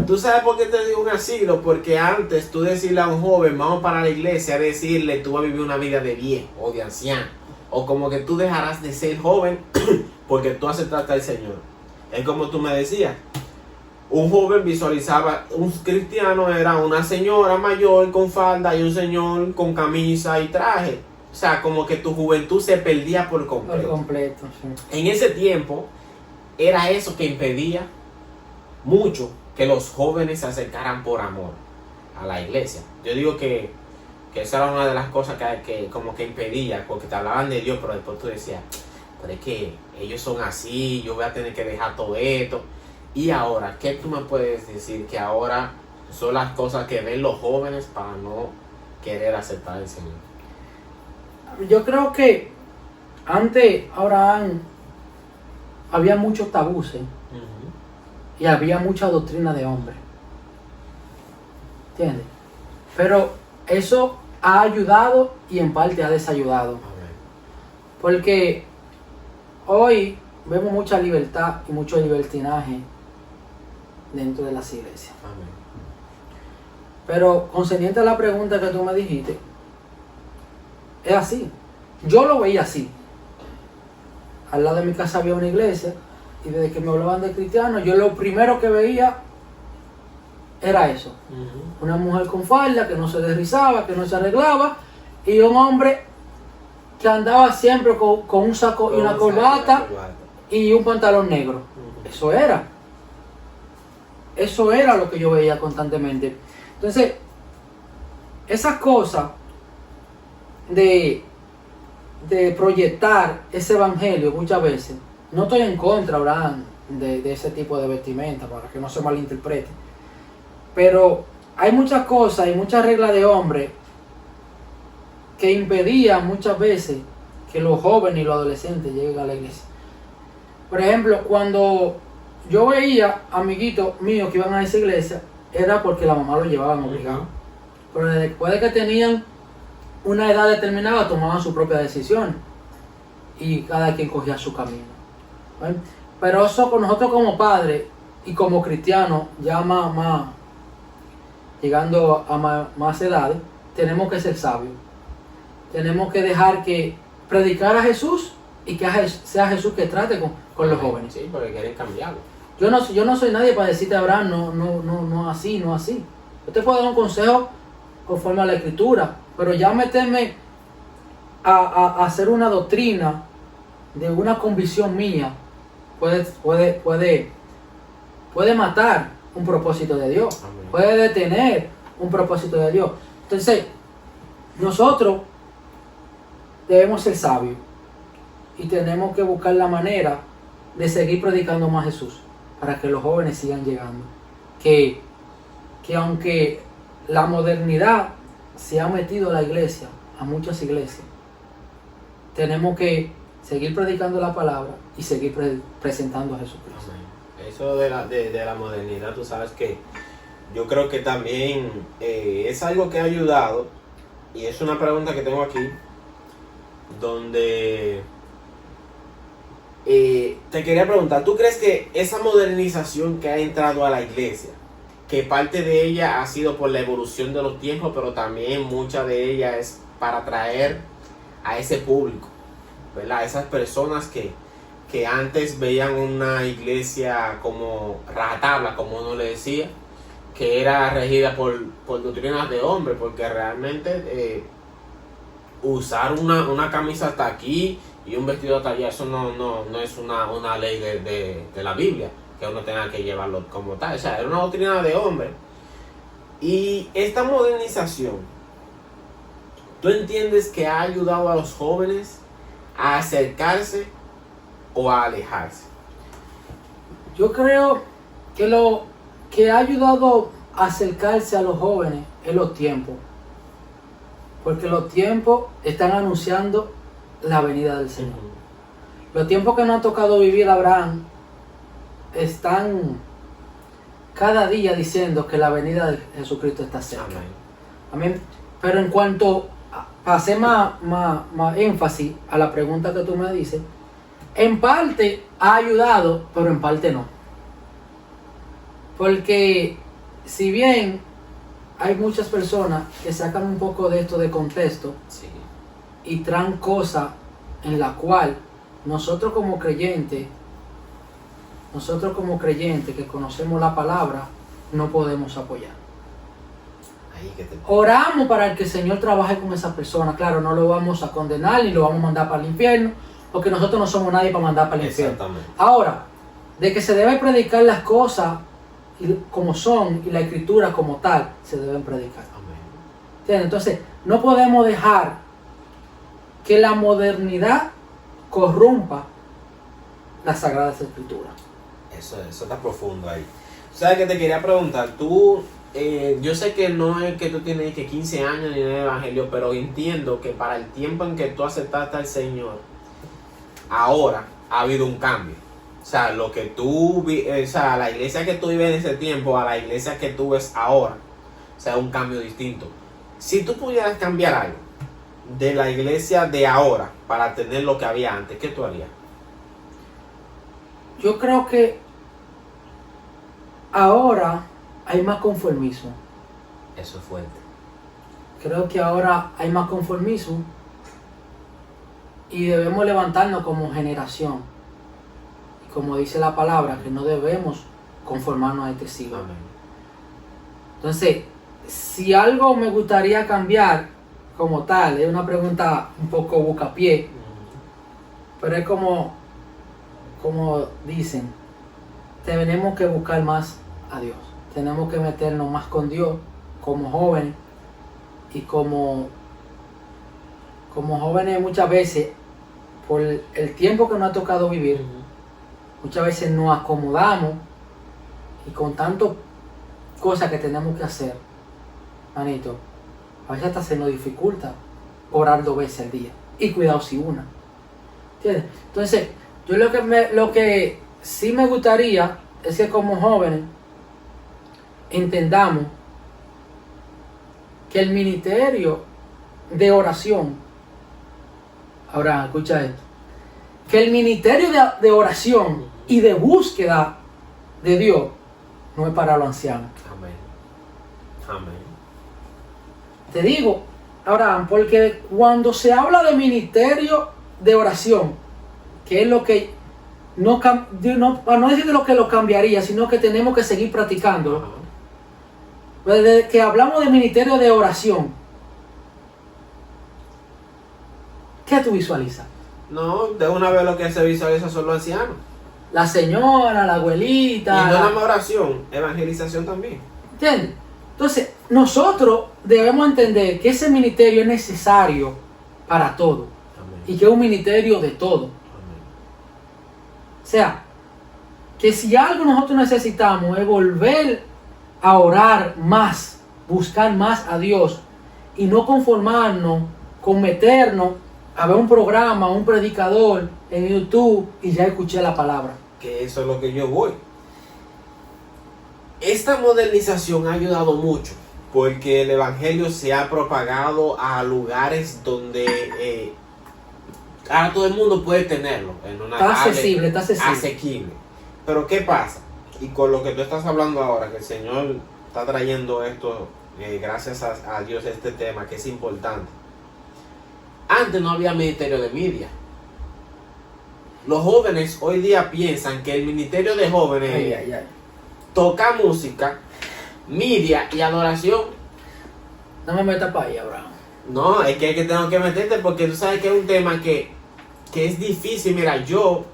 ¿Tú sabes por qué te digo un asilo? Porque antes tú decirle a un joven, vamos para la iglesia, decirle, tú vas a vivir una vida de viejo o de anciano. O como que tú dejarás de ser joven porque tú aceptaste al Señor. Es como tú me decías. Un joven visualizaba, un cristiano era una señora mayor con falda y un señor con camisa y traje. O sea, como que tu juventud se perdía por completo. Por completo, sí. En ese tiempo, era eso que impedía mucho que los jóvenes se acercaran por amor a la iglesia. Yo digo que esa era una de las cosas que como que impedía, porque te hablaban de Dios, pero después tú decías, pero es que ellos son así, yo voy a tener que dejar todo esto. Y ahora, ¿qué tú me puedes decir que ahora son las cosas que ven los jóvenes para no querer aceptar al Señor? Yo creo que antes, había muchos tabúes, y había mucha doctrina de hombre. ¿Entiendes? Pero eso ha ayudado y en parte ha desayudado. Amén. Porque hoy vemos mucha libertad y mucho libertinaje dentro de las iglesias. Amén. Pero concerniente a la pregunta que tú me dijiste, es así. Yo lo veía así. Al lado de mi casa había una iglesia y desde que me hablaban de cristianos, yo lo primero que veía era eso. Una mujer con falda que no se desrizaba, que no se arreglaba, y un hombre que andaba siempre con un saco y una corbata y un pantalón negro. Eso era lo que yo veía constantemente. Entonces, esas cosas de proyectar ese evangelio muchas veces, no estoy en contra, Abraham, de ese tipo de vestimenta, para que no se malinterprete, pero hay muchas cosas y muchas reglas de hombre que impedían muchas veces que los jóvenes y los adolescentes lleguen a la iglesia. Por ejemplo, cuando yo veía amiguitos míos que iban a esa iglesia, era porque la mamá los llevaban obligados. Pero después de que tenían una edad determinada, tomaban su propia decisión y cada quien cogía su camino. ¿Ven? Pero eso con nosotros como padres y como cristianos, ya más llegando a más edades, tenemos que ser sabios. Tenemos que dejar que predicar a Jesús y que sea Jesús que trate con los jóvenes. Sí, porque quieren cambiarlo. Yo no soy nadie para decirte, Abraham, no así, no así. Yo te puedo dar un consejo conforme a la Escritura, pero ya meterme a hacer una doctrina de una convicción mía puede matar un propósito de Dios. Amén. Puede detener un propósito de Dios. Entonces, nosotros debemos ser sabios y tenemos que buscar la manera de seguir predicando más a Jesús para que los jóvenes sigan llegando. Que aunque la modernidad se ha metido a la iglesia, a muchas iglesias, tenemos que seguir predicando la palabra y seguir presentando a Jesucristo. Amén. Eso de la modernidad, tú sabes que yo creo que también es algo que ha ayudado, y es una pregunta que tengo aquí, donde te quería preguntar, ¿tú crees que esa modernización que ha entrado a la iglesia, que parte de ella ha sido por la evolución de los tiempos, pero también mucha de ella es para atraer a ese público, ¿verdad? Esas personas que antes veían una iglesia como rajatabla, como uno le decía, que era regida por doctrinas de hombre, porque realmente usar una camisa hasta aquí y un vestido hasta allá, eso no es una ley de la Biblia, que uno tenga que llevarlo como tal. O sea, era una doctrina de hombre. Y esta modernización, ¿tú entiendes que ha ayudado a los jóvenes a acercarse o a alejarse? Yo creo que lo que ha ayudado a acercarse a los jóvenes es los tiempos. Porque los tiempos están anunciando la venida del Señor. Los tiempos que nos ha tocado vivir Abraham están cada día diciendo que la venida de Jesucristo está cerca. Amén. Amén. Pero en cuanto a hacer más énfasis a la pregunta que tú me dices, en parte ha ayudado, pero en parte no. Porque si bien hay muchas personas que sacan un poco de esto de contexto Sí. y traen cosas en la cual nosotros como creyentes que conocemos la palabra, no podemos apoyar. Ahí que te... Oramos para que el Señor trabaje con esa persona. Claro, no lo vamos a condenar ni lo vamos a mandar para el infierno, porque nosotros no somos nadie para mandar para el infierno. Exactamente. Ahora, de que se debe predicar las cosas como son y la escritura como tal, se deben predicar. Amén. ¿Entiendes? Entonces, no podemos dejar que la modernidad corrompa las sagradas escrituras. Eso está profundo ahí. ¿Sabes qué te quería preguntar? Tú, yo sé que no es que tú tienes que 15 años ni en el evangelio, pero entiendo que para el tiempo en que tú aceptaste al Señor, ahora ha habido un cambio. O sea, lo que tú, o sea, la iglesia que tú vives en ese tiempo a la iglesia que tú ves ahora, o sea, un cambio distinto. Si tú pudieras cambiar algo de la iglesia de ahora para tener lo que había antes, ¿qué tú harías? Yo creo que ahora hay más conformismo. Eso es fuerte. Creo que ahora hay más conformismo y debemos levantarnos como generación. Y como dice la palabra, que no debemos conformarnos a este siglo. Amén. Entonces, si algo me gustaría cambiar como tal, es una pregunta un poco buscapié, pero es como dicen, tenemos que buscar más a Dios. Tenemos que meternos más con Dios como jóvenes. Y como jóvenes muchas veces, por el tiempo que nos ha tocado vivir, muchas veces nos acomodamos y con tantas cosas que tenemos que hacer, manito, a veces hasta se nos dificulta orar 2 veces al día. Y cuidado si una. ¿Entiendes? Entonces, yo lo que sí me gustaría es que como jóvenes entendamos que el ministerio de oración, ahora escucha esto, que el ministerio de oración y de búsqueda de Dios no es para los ancianos. Amén. Amén. Te digo, Abraham, porque cuando se habla de ministerio de oración, que es lo que para no decir de lo que lo cambiaría, sino que tenemos que seguir practicándolo. Ajá. Desde que hablamos de ministerio de oración, ¿qué tú visualizas? No, de una vez lo que se visualiza son los ancianos. La señora, la abuelita. Y no nada más oración, evangelización también. ¿Entiendes? Entonces, nosotros debemos entender que ese ministerio es necesario para todo. Amén. Y que es un ministerio de todo. Amén. O sea, que si algo nosotros necesitamos es volver a orar más, buscar más a Dios y no conformarnos con meternos a ver un programa, un predicador en YouTube y ya escuché la palabra. Que eso es lo que yo voy. Esta modernización ha ayudado mucho porque el evangelio se ha propagado a lugares donde ahora todo el mundo puede tenerlo en una Está tablet, accesible, está accesible. asequible. Pero ¿qué pasa? Y con lo que tú estás hablando ahora, que el Señor está trayendo esto, gracias a Dios, este tema que es importante. Antes no había ministerio de media. Los jóvenes hoy día piensan que el ministerio de jóvenes es tocar música, media y adoración. No me metas para ahí, Abraham. No, es que tengo que meterte porque tú sabes que es un tema que es difícil. Mira, yo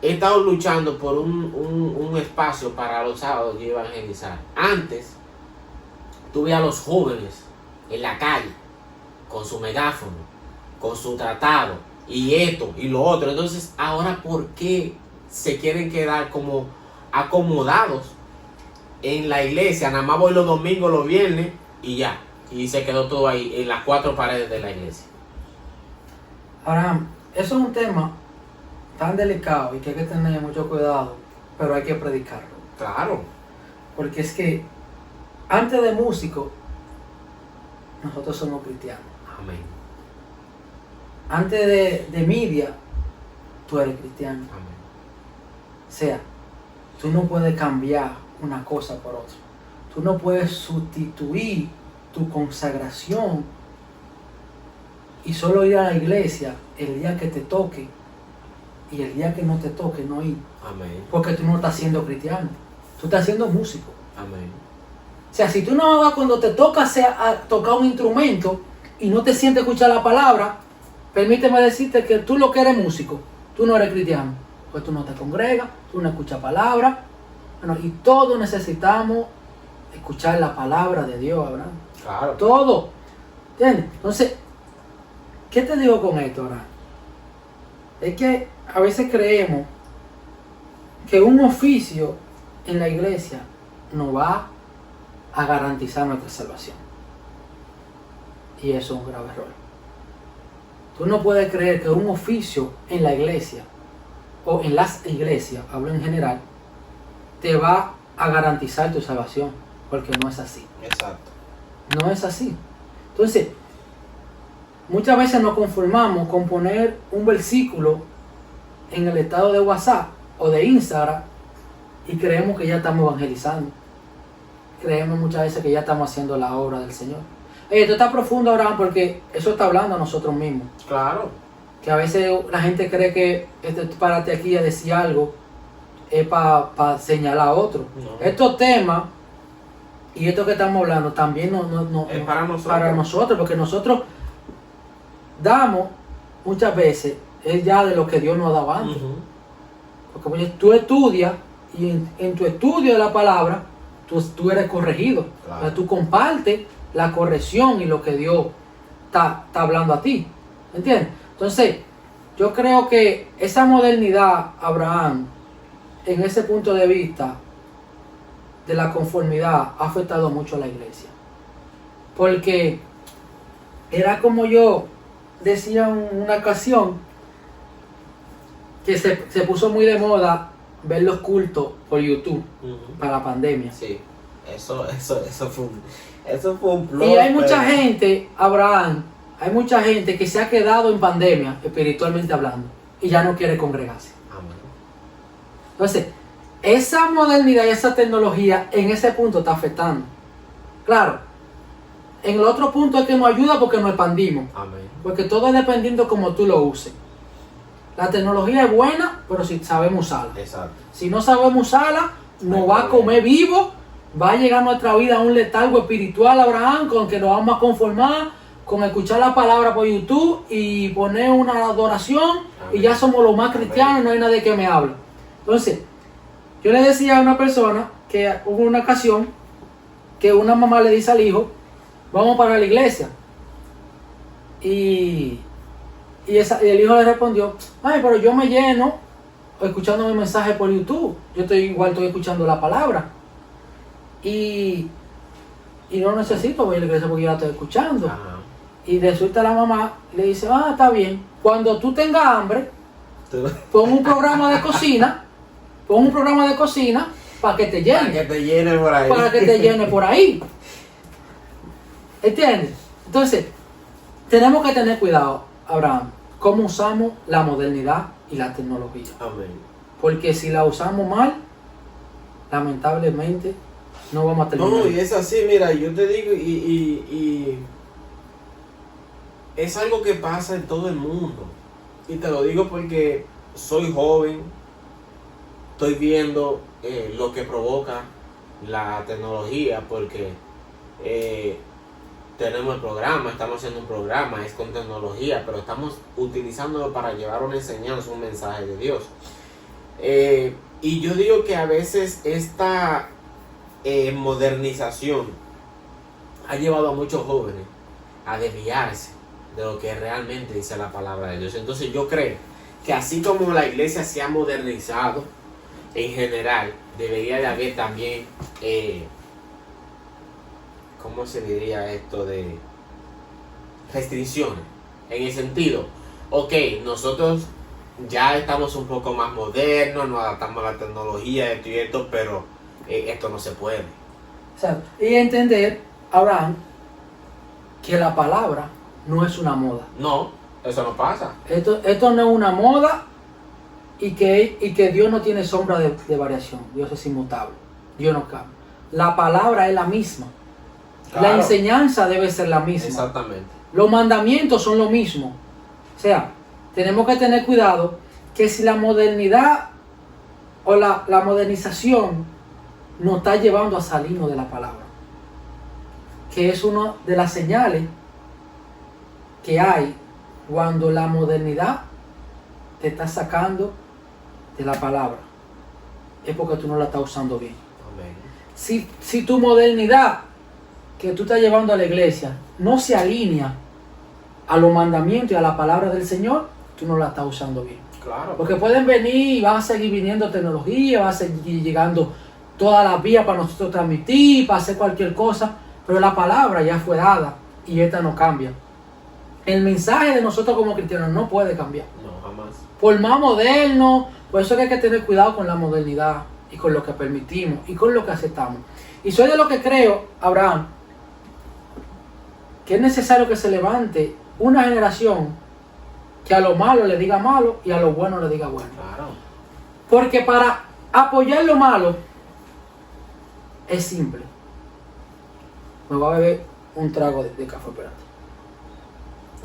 he estado luchando por un espacio para los sábados y evangelizar. Antes, tuve a los jóvenes en la calle, con su megáfono, con su tratado, y esto, y lo otro. Entonces, ahora, ¿por qué se quieren quedar como acomodados en la iglesia? Nada más voy los domingos, los viernes, y ya. Y se quedó todo ahí, en las 4 paredes de la iglesia. Abraham, eso es un tema tan delicado y que hay que tener mucho cuidado, pero hay que predicarlo. Claro. Porque es que antes de músico nosotros somos cristianos. Amén. Antes de media, tú eres cristiano. Amén. O sea, tú no puedes cambiar una cosa por otra. Tú no puedes sustituir tu consagración y solo ir a la iglesia el día que te toque y el día que no te toque no ir. Amén. Porque tú no estás siendo cristiano. Tú estás siendo músico. Amén. O sea, si tú no vas cuando te toca a tocar un instrumento y no te sientes escuchar la palabra, permíteme decirte que tú lo que eres músico, tú no eres cristiano. Pues tú no te congregas, tú no escuchas palabra. Bueno, y todos necesitamos escuchar la palabra de Dios, Abraham. Claro. Todo. ¿Entiendes? Entonces, ¿qué te digo con esto, Abraham? Es que a veces creemos que un oficio en la iglesia nos va a garantizar nuestra salvación. Y eso es un grave error. Tú no puedes creer que un oficio en la iglesia o en las iglesias, hablo en general, te va a garantizar tu salvación, porque no es así. Exacto. No es así. Entonces, muchas veces nos conformamos con poner un versículo en el estado de WhatsApp o de Instagram y creemos que ya estamos evangelizando. Creemos muchas veces que ya estamos haciendo la obra del Señor. Esto está profundo, Abraham, porque eso está hablando a nosotros mismos. Claro. Que a veces la gente cree que párate aquí a decir algo es para señalar a otro. No. Estos temas y esto que estamos hablando también no Es para nosotros. Para nosotros, porque nosotros damos muchas veces es ya de lo que Dios nos ha dado antes. Ujú. Porque pues, tú estudias y en tu estudio de la palabra tú eres corregido. Claro. O sea, tú compartes la corrección y lo que Dios está hablando a ti. ¿Entiendes? Entonces, yo creo que esa modernidad, Abraham, en ese punto de vista de la conformidad, ha afectado mucho a la iglesia. Porque era como yo decía en una ocasión, que se puso muy de moda ver los cultos por YouTube para la pandemia. Sí, eso fue un plot, Y hay mucha pero- gente, Abraham, hay mucha gente que se ha quedado en pandemia, espiritualmente hablando, y ya no quiere congregarse. Amén. Entonces, esa modernidad y esa tecnología en ese punto está afectando. Claro, en el otro punto es que nos ayuda porque nos expandimos. Amén. Porque todo es dependiendo como tú lo uses. La tecnología es buena, pero si sabemos usarla. Exacto. Si no sabemos usarla, nos va a comer vivo, va a llegar nuestra vida a un letargo espiritual, Abraham, con que nos vamos a conformar con escuchar la palabra por YouTube y poner una adoración y ya somos los más cristianos, no hay nadie que me hable. Entonces, yo le decía a una persona que hubo una ocasión que una mamá le dice al hijo, vamos para la iglesia. Y el hijo le respondió, ay, pero yo me lleno escuchando mi mensaje por YouTube. Yo estoy escuchando la palabra. Y no necesito ir a la iglesia porque yo la estoy escuchando. Ajá. Y resulta la mamá le dice, está bien. Cuando tú tengas hambre, pon un programa de cocina. Pon un programa de cocina para que te Para llene. que te llene por ahí. Para que te llene por ahí. ¿Entiendes? Entonces, tenemos que tener cuidado, Abraham, cómo usamos la modernidad y la tecnología. Amén. Porque si la usamos mal, lamentablemente no vamos a terminar. No, y es así, mira, yo te digo, y es algo que pasa en todo el mundo. Y te lo digo porque soy joven, estoy viendo lo que provoca la tecnología, porque tenemos el programa, estamos haciendo un programa, es con tecnología, pero estamos utilizándolo para llevar una enseñanza, un mensaje de Dios. Y yo digo que a veces esta modernización ha llevado a muchos jóvenes a desviarse de lo que realmente dice la palabra de Dios. Entonces yo creo que así como la iglesia se ha modernizado en general, debería de haber también ¿cómo se diría esto? De restricciones, en el sentido, ok, nosotros ya estamos un poco más modernos, nos adaptamos a la tecnología, esto y esto, pero esto no se puede. O sea, y entender, Abraham, que la palabra no es una moda. No, eso no pasa. Esto no es una moda y que Dios no tiene sombra de variación. Dios es inmutable. Dios no cambia. La palabra es la misma. Claro. La enseñanza debe ser la misma. Exactamente. Los mandamientos son lo mismo. O sea, tenemos que tener cuidado que si la modernidad o la modernización nos está llevando a salirnos de la palabra, que es una de las señales que hay cuando la modernidad te está sacando de la palabra, es porque tú no la estás usando bien. Amén. Si tu modernidad que tú estás llevando a la iglesia no se alinea a los mandamientos y a la palabra del Señor, tú no la estás usando bien. Claro. Porque pueden venir y van a seguir viniendo tecnología, va a seguir llegando todas las vías para nosotros transmitir, para hacer cualquier cosa, pero la palabra ya fue dada y esta no cambia. El mensaje de nosotros como cristianos no puede cambiar. No, jamás. Por más moderno, por eso es que hay que tener cuidado con la modernidad y con lo que permitimos y con lo que aceptamos. Y soy de lo que creo, Abraham, que es necesario que se levante una generación que a lo malo le diga malo y a lo bueno le diga bueno. Claro. Porque para apoyar lo malo es simple. Me voy a beber un trago de café, espérate.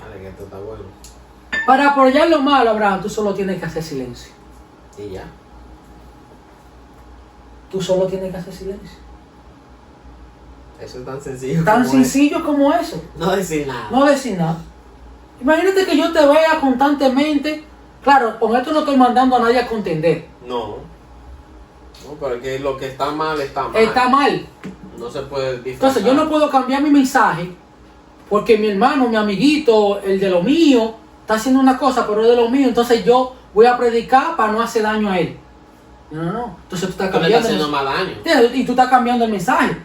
Dale, que esto está bueno. Para apoyar lo malo, Abraham, tú solo tienes que hacer silencio. Y ya. Tú solo tienes que hacer silencio. Eso es tan sencillo. Tan como sencillo como eso. es. No decir nada. No decir nada. Imagínate que yo te vea constantemente. Claro, con esto no estoy mandando a nadie a contender. No. No, pero es que lo que está mal está mal. Está mal. No se puede disfrazar. Entonces yo no puedo cambiar mi mensaje porque mi hermano, mi amiguito, el de lo mío, está haciendo una cosa, pero es de lo mío. Entonces yo voy a predicar para no hacer daño a él. No. Entonces tú estás Tú le cambiando. estás haciendo más daño. Y tú estás cambiando el mensaje.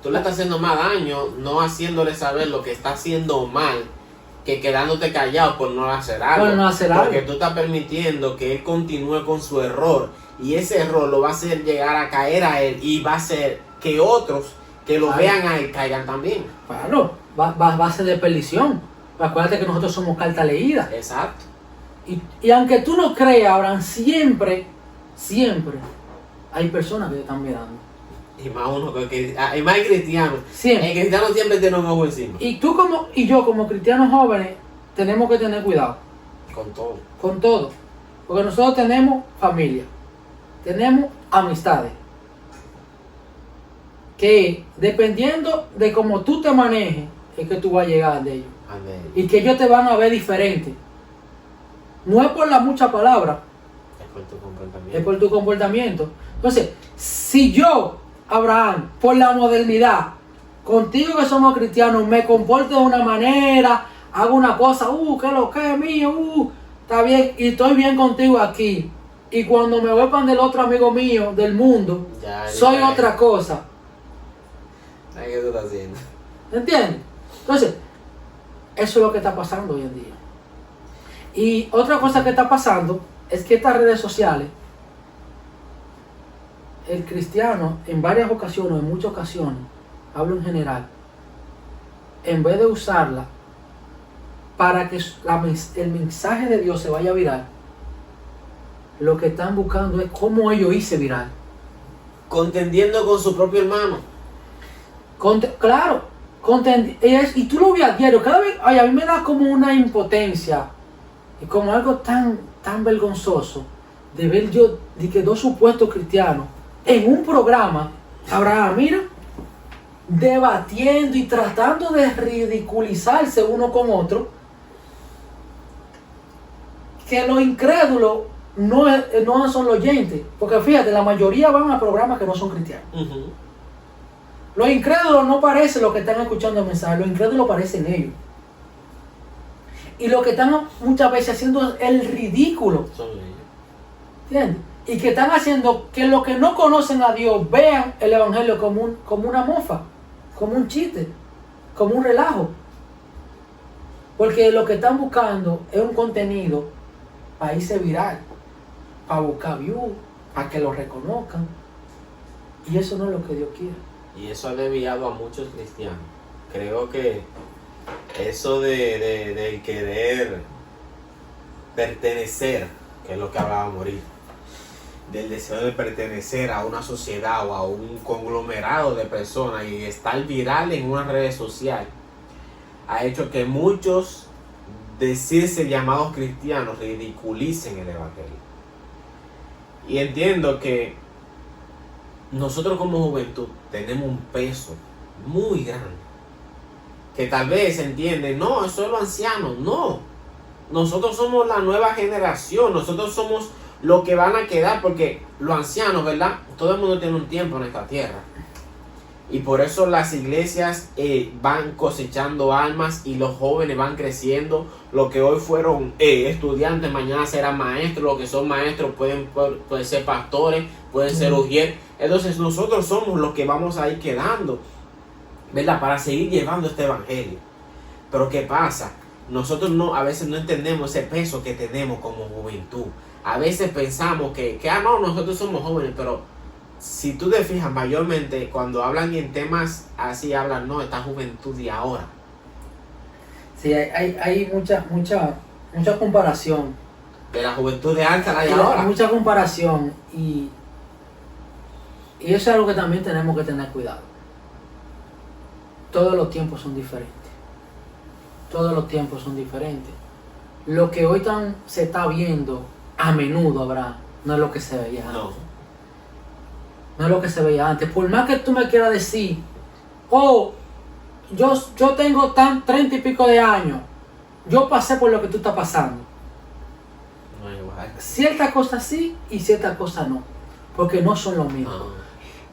Tú le estás haciendo más daño no haciéndole saber lo que está haciendo mal que quedándote callado por no hacer algo. Por no hacer algo. Porque tú estás permitiendo que él continúe con su error. Y ese error lo va a hacer llegar a caer a él y va a hacer que otros que lo vean a él caigan también. Claro, va a ser de perdición. Acuérdate que nosotros somos carta leída. Exacto. Y aunque tú no creas, Abraham, siempre hay personas que te están mirando. Y más uno y más el cristiano. Siempre. El cristiano siempre tiene un ojo encima. Y tú y yo como cristianos jóvenes tenemos que tener cuidado Con todo. con todo. Porque nosotros tenemos familia, tenemos amistades. Que dependiendo de cómo tú te manejes, es que tú vas a llegar de ellos. Amén. Y que ellos te van a ver diferente. No es por la mucha palabra, Es por tu comportamiento. es por tu comportamiento. Entonces, si yo, Abraham, por la modernidad, contigo que somos cristianos, me comporto de una manera, hago una cosa, que lo que es mío, está bien, y estoy bien contigo aquí. Y cuando me voy para el otro amigo mío del mundo, Ya, soy ya. otra cosa. ¿Qué tú estás haciendo? ¿Entiendes? Entonces, eso es lo que está pasando hoy en día. Y otra cosa que está pasando es que estas redes sociales, el cristiano en varias ocasiones, en muchas ocasiones, hablo en general, en vez de usarla para que el mensaje de Dios se vaya viral, lo que están buscando es cómo ellos hice viral. Contendiendo con su propio hermano. Claro, y tú lo ves a diario, cada vez, a mí me da como una impotencia y como algo tan vergonzoso de ver yo de que dos supuestos cristianos en un programa, Abraham, mira, debatiendo y tratando de ridiculizarse uno con otro, que los incrédulos no son los oyentes, porque fíjate, la mayoría van a programas que no son cristianos. Uh-huh. Los incrédulos no parecen los que están escuchando el mensaje, los incrédulos parecen ellos. Y lo que están muchas veces haciendo es el ridículo. Son ellos. ¿Entiendes? Y que están haciendo que los que no conocen a Dios vean el evangelio como una mofa, como un chiste, como un relajo. Porque lo que están buscando es un contenido para irse viral, para buscar views, para que lo reconozcan. Y eso no es lo que Dios quiere. Y eso ha desviado a muchos cristianos. Creo que Eso de querer pertenecer, que es lo que hablábamos ahorita, del deseo de pertenecer a una sociedad o a un conglomerado de personas y estar viral en una red social, ha hecho que muchos decirse llamados cristianos ridiculicen el evangelio. Y entiendo que nosotros como juventud tenemos un peso muy grande, que tal vez entienden, no, eso es lo anciano, no, nosotros somos la nueva generación, nosotros somos lo que van a quedar, porque los ancianos, ¿verdad? Todo el mundo tiene un tiempo en esta tierra. Y por eso las iglesias van cosechando almas y los jóvenes van creciendo. Los que hoy fueron estudiantes, mañana serán maestros. Los que son maestros pueden ser pastores, pueden ser ujier. Entonces nosotros somos los que vamos a ir quedando, ¿verdad? Para seguir llevando este evangelio. Pero ¿qué pasa? Nosotros a veces no entendemos ese peso que tenemos como juventud. A veces pensamos que no, nosotros somos jóvenes, pero si tú te fijas, mayormente cuando hablan en temas así, hablan, no, esta juventud de ahora. Sí, hay mucha comparación. De la juventud de antes a la de ahora. Hay mucha comparación y eso es algo que también tenemos que tener cuidado. Todos los tiempos son diferentes. Todos los tiempos son diferentes. Lo que hoy se está viendo a menudo, Abraham, no es lo que se veía antes. No es lo que se veía antes. Por más que tú me quieras decir, yo tengo 30 y pico de años, yo pasé por lo que tú estás pasando. No es igual. Ciertas cosas sí y ciertas cosas no, porque no son lo mismo.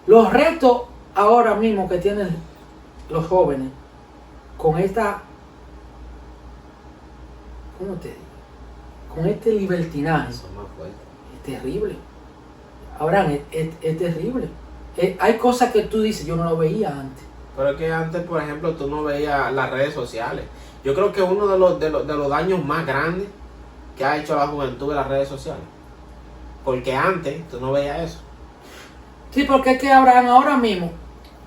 Los retos ahora mismo que tienen los jóvenes con esta, ¿cómo te digo? Con este libertinaje es terrible. Abraham, es terrible. Hay cosas que tú dices, yo no lo veía antes. Pero es que antes, por ejemplo, tú no veías las redes sociales. Yo creo que uno de los daños más grandes que ha hecho la juventud es las redes sociales. Porque antes tú no veías eso. Sí, porque es que Abraham, ahora mismo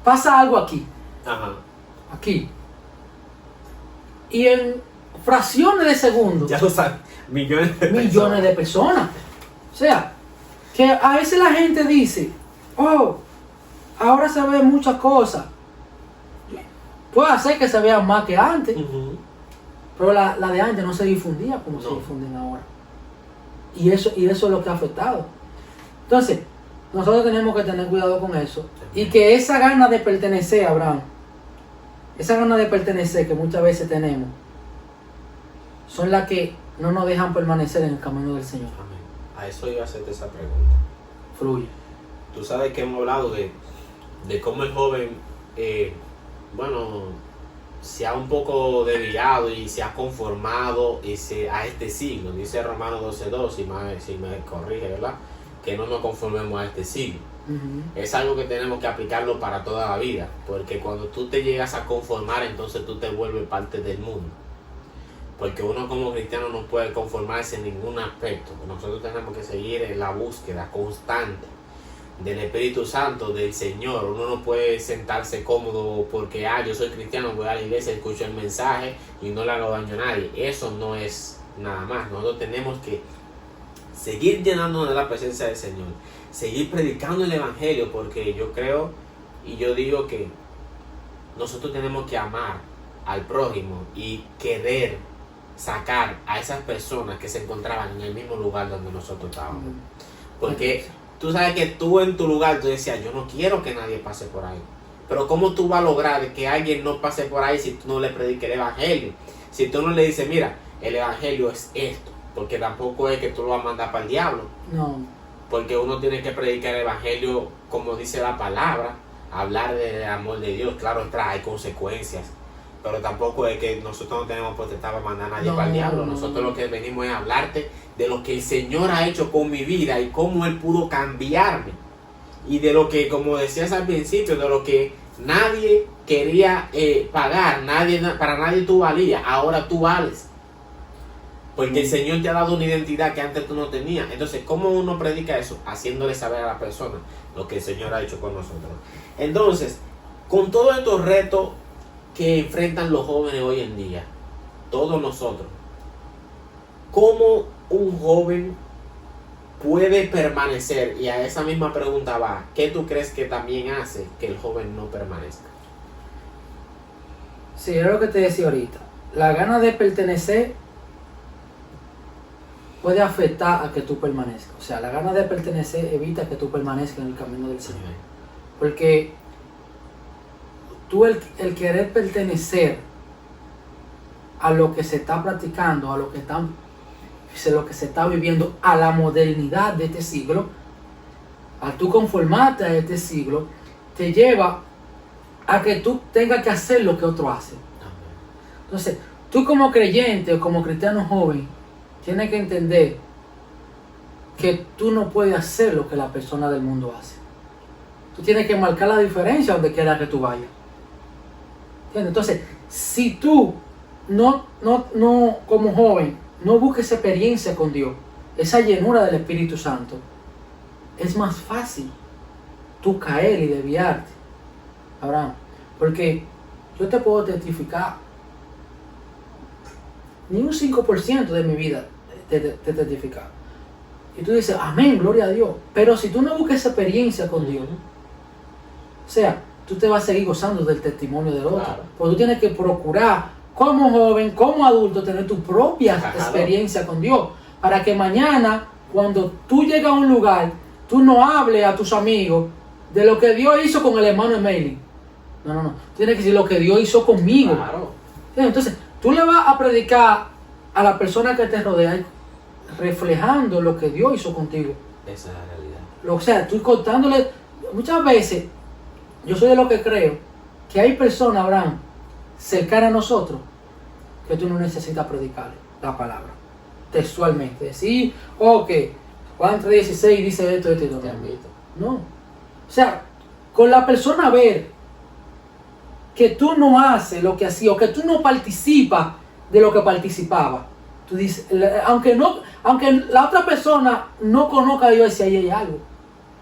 pasa algo aquí. Ajá. Aquí. Y en fracciones de segundos. Ya lo sabes. Millones de personas. O sea, que a veces la gente dice, ahora se ven muchas cosas. Puede ser que se vean más que antes, pero la de antes no se difundía como se difunden ahora. Y eso es lo que ha afectado. Entonces, nosotros tenemos que tener cuidado con eso. Y que esa gana de pertenecer, Abraham, esa gana de pertenecer que muchas veces tenemos, son las que no nos dejan permanecer en el camino del Señor. Amén. A eso iba a hacerte esa pregunta. Fluye. Tú sabes que hemos hablado de cómo el joven, se ha un poco desviado y se ha conformado a este siglo. Dice Romanos 12:2, si me corrige, ¿verdad? Que no nos conformemos a este siglo. Es algo que tenemos que aplicarlo para toda la vida, porque cuando tú te llegas a conformar, entonces tú te vuelves parte del mundo. Porque uno como cristiano no puede conformarse en ningún aspecto. Nosotros tenemos que seguir en la búsqueda constante del Espíritu Santo, del Señor. Uno no puede sentarse cómodo porque yo soy cristiano, voy a la iglesia, escucho el mensaje y no le hago daño a nadie. Eso no es nada más. Nosotros tenemos que seguir llenándonos de la presencia del Señor, seguir predicando el Evangelio, porque yo creo y yo digo que nosotros tenemos que amar al prójimo y querer sacar a esas personas que se encontraban en el mismo lugar donde nosotros estábamos. Porque tú sabes que tú en tu lugar, tú decías, yo no quiero que nadie pase por ahí. Pero ¿cómo tú vas a lograr que alguien no pase por ahí si tú no le prediques el Evangelio? Si tú no le dices, mira, el Evangelio es esto. Porque tampoco es que tú lo vas a mandar para el diablo. No. Porque uno tiene que predicar el Evangelio como dice la palabra, hablar del amor de Dios. Claro, hay consecuencias. Pero tampoco es que nosotros no tenemos potestad para mandar a nadie para el diablo. Nosotros lo que venimos es hablarte de lo que el Señor ha hecho con mi vida y cómo Él pudo cambiarme. Y de lo que, como decías al principio, de lo que nadie quería pagar, para nadie tú valías, ahora tú vales. Porque el Señor te ha dado una identidad que antes tú no tenías. Entonces, ¿cómo uno predica eso? Haciéndole saber a la persona lo que el Señor ha hecho con nosotros. Entonces, con todos estos retos que enfrentan los jóvenes hoy en día, todos nosotros. ¿Cómo un joven puede permanecer? Y a esa misma pregunta va, ¿qué tú crees que también hace que el joven no permanezca? Sí, es lo que te decía ahorita. La gana de pertenecer puede afectar a que tú permanezcas. O sea, la gana de pertenecer evita que tú permanezcas en el camino del Señor. Porque tú el querer pertenecer a lo que se está practicando, a lo que se está viviendo, a la modernidad de este siglo, a tú conformarte a este siglo, te lleva a que tú tengas que hacer lo que otro hace. Entonces, tú como creyente o como cristiano joven, tienes que entender que tú no puedes hacer lo que la persona del mundo hace. Tú tienes que marcar la diferencia donde quiera que tú vayas. ¿Entiendes? Entonces, si tú no como joven, no busques experiencia con Dios, esa llenura del Espíritu Santo, es más fácil tú caer y desviarte, Abraham. Porque yo te puedo testificar, ni un 5% de mi vida te testificar. Y tú dices, amén, gloria a Dios. Pero si tú no buscas esa experiencia con Dios, o sea, tú te vas a seguir gozando del testimonio del otro. Claro. Porque tú tienes que procurar, como joven, como adulto, tener tu propia experiencia con Dios. Para que mañana, cuando tú llegas a un lugar, tú no hables a tus amigos de lo que Dios hizo con el hermano Emily. No. Tienes que decir lo que Dios hizo conmigo. Claro. Entonces, tú le vas a predicar a la persona que te rodea reflejando lo que Dios hizo contigo. Esa es la realidad. O sea, tú contándole. Muchas veces, yo soy de lo que creo que hay personas, Abraham, cercanas a nosotros, que tú no necesitas predicarle la palabra textualmente. Decir, ok, Juan 3:16 dice esto. No. O sea, con la persona ver que tú no haces lo que hacía, o que tú no participas de lo que participaba. Tú dices, aunque la otra persona no conozca a Dios, si ahí hay algo,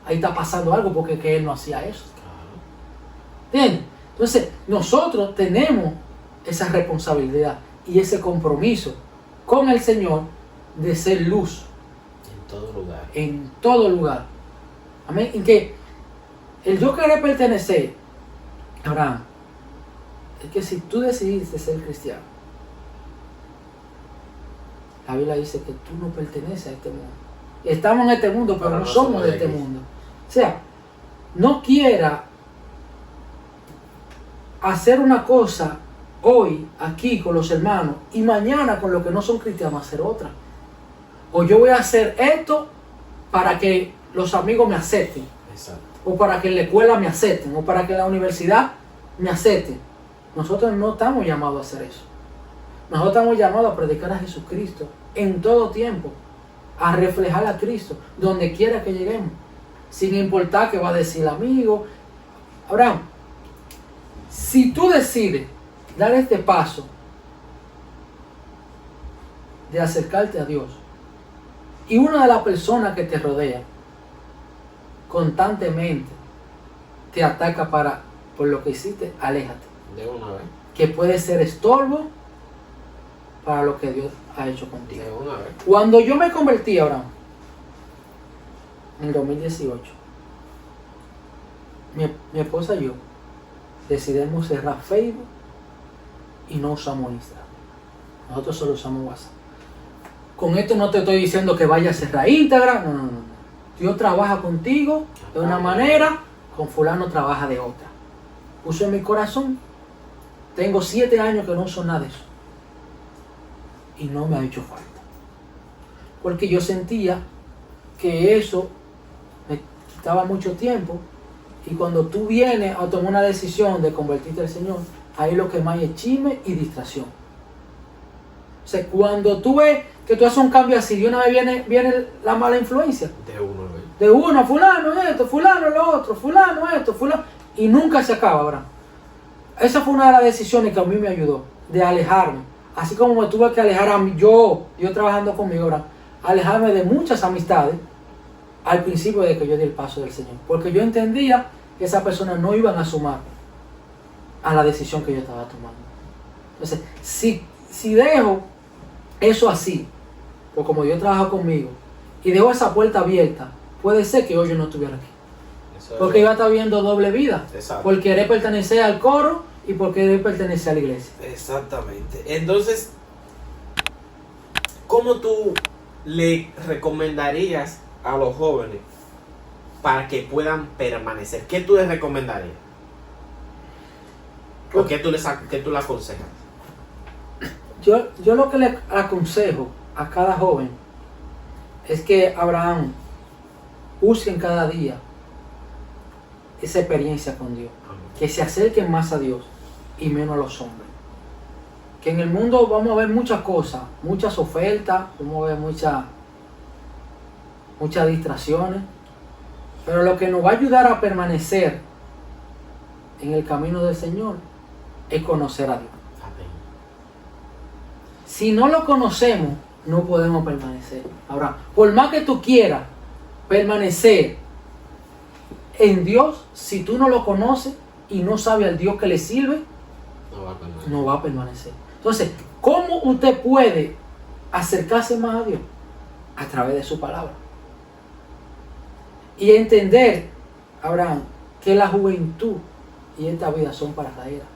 ahí está pasando algo, porque que él no hacía eso. ¿Entiendes? Entonces, nosotros tenemos esa responsabilidad y ese compromiso con el Señor de ser luz. En todo lugar. En todo lugar. Amén. En que el yo querer pertenecer, Abraham, es que si tú decidiste ser cristiano, la Biblia dice que tú no perteneces a este mundo. Estamos en este mundo, pero no somos de este mundo. O sea, no quiera hacer una cosa hoy, aquí, con los hermanos, y mañana con los que no son cristianos hacer otra. O yo voy a hacer esto para que los amigos me acepten. Exacto. O para que en la escuela me acepten, o para que en la universidad me acepten. Nosotros no estamos llamados a hacer eso. Nosotros estamos llamados a predicar a Jesucristo en todo tiempo, a reflejar a Cristo donde quiera que lleguemos, sin importar qué va a decir el amigo. Abraham, si tú decides dar este paso de acercarte a Dios, y una de las personas que te rodea constantemente te ataca por lo que hiciste, aléjate. De una vez. Que puede ser estorbo para lo que Dios ha hecho contigo. De una vez. Cuando yo me convertí, Abraham, en el 2018, mi esposa y yo decidimos cerrar Facebook y no usamos Instagram. Nosotros solo usamos WhatsApp. Con esto no te estoy diciendo que vayas a cerrar Instagram. No. Dios trabaja contigo de una manera, con fulano trabaja de otra. Puso en mi corazón. Tengo 7 años que no uso nada de eso. Y no me ha hecho falta. Porque yo sentía que eso me quitaba mucho tiempo. Y cuando tú vienes a tomar una decisión de convertirte al Señor, ahí lo que más hay es chisme y distracción. O sea, cuando tú ves que tú haces un cambio así, de una vez viene la mala influencia. De una vez. De uno, fulano esto, fulano lo otro, fulano esto, fulano. Y nunca se acaba, ¿verdad? Esa fue una de las decisiones que a mí me ayudó, de alejarme. Así como me tuve que alejar a mí, yo trabajando conmigo, ¿verdad? Alejarme de muchas amistades al principio de que yo di el paso del Señor. Porque yo entendía que esas personas no iban a sumar a la decisión que yo estaba tomando. Entonces, si dejo eso así, o como Dios trabaja conmigo, y dejo esa puerta abierta, puede ser que hoy yo no estuviera aquí. Porque iba a estar viendo doble vida. Exacto. Por querer pertenecer al coro y por querer pertenecer a la iglesia. Exactamente. Entonces, ¿cómo tú le recomendarías a los jóvenes para que puedan permanecer? ¿Qué tú les recomendarías? ¿O qué tú le aconsejas? Yo lo que le aconsejo a cada joven es que Abraham usen cada día esa experiencia con Dios, que se acerquen más a Dios y menos a los hombres. Que en el mundo vamos a ver muchas cosas, muchas ofertas, vamos a ver muchas distracciones, pero lo que nos va a ayudar a permanecer en el camino del Señor es conocer a Dios. Amén. Si no lo conocemos, no podemos permanecer. Ahora, por más que tú quieras permanecer en Dios, si tú no lo conoces y no sabes al Dios que le sirve, no va a permanecer. Entonces, ¿cómo usted puede acercarse más a Dios? A través de su palabra. Y entender, Abraham, que la juventud y esta vida son pasajeras.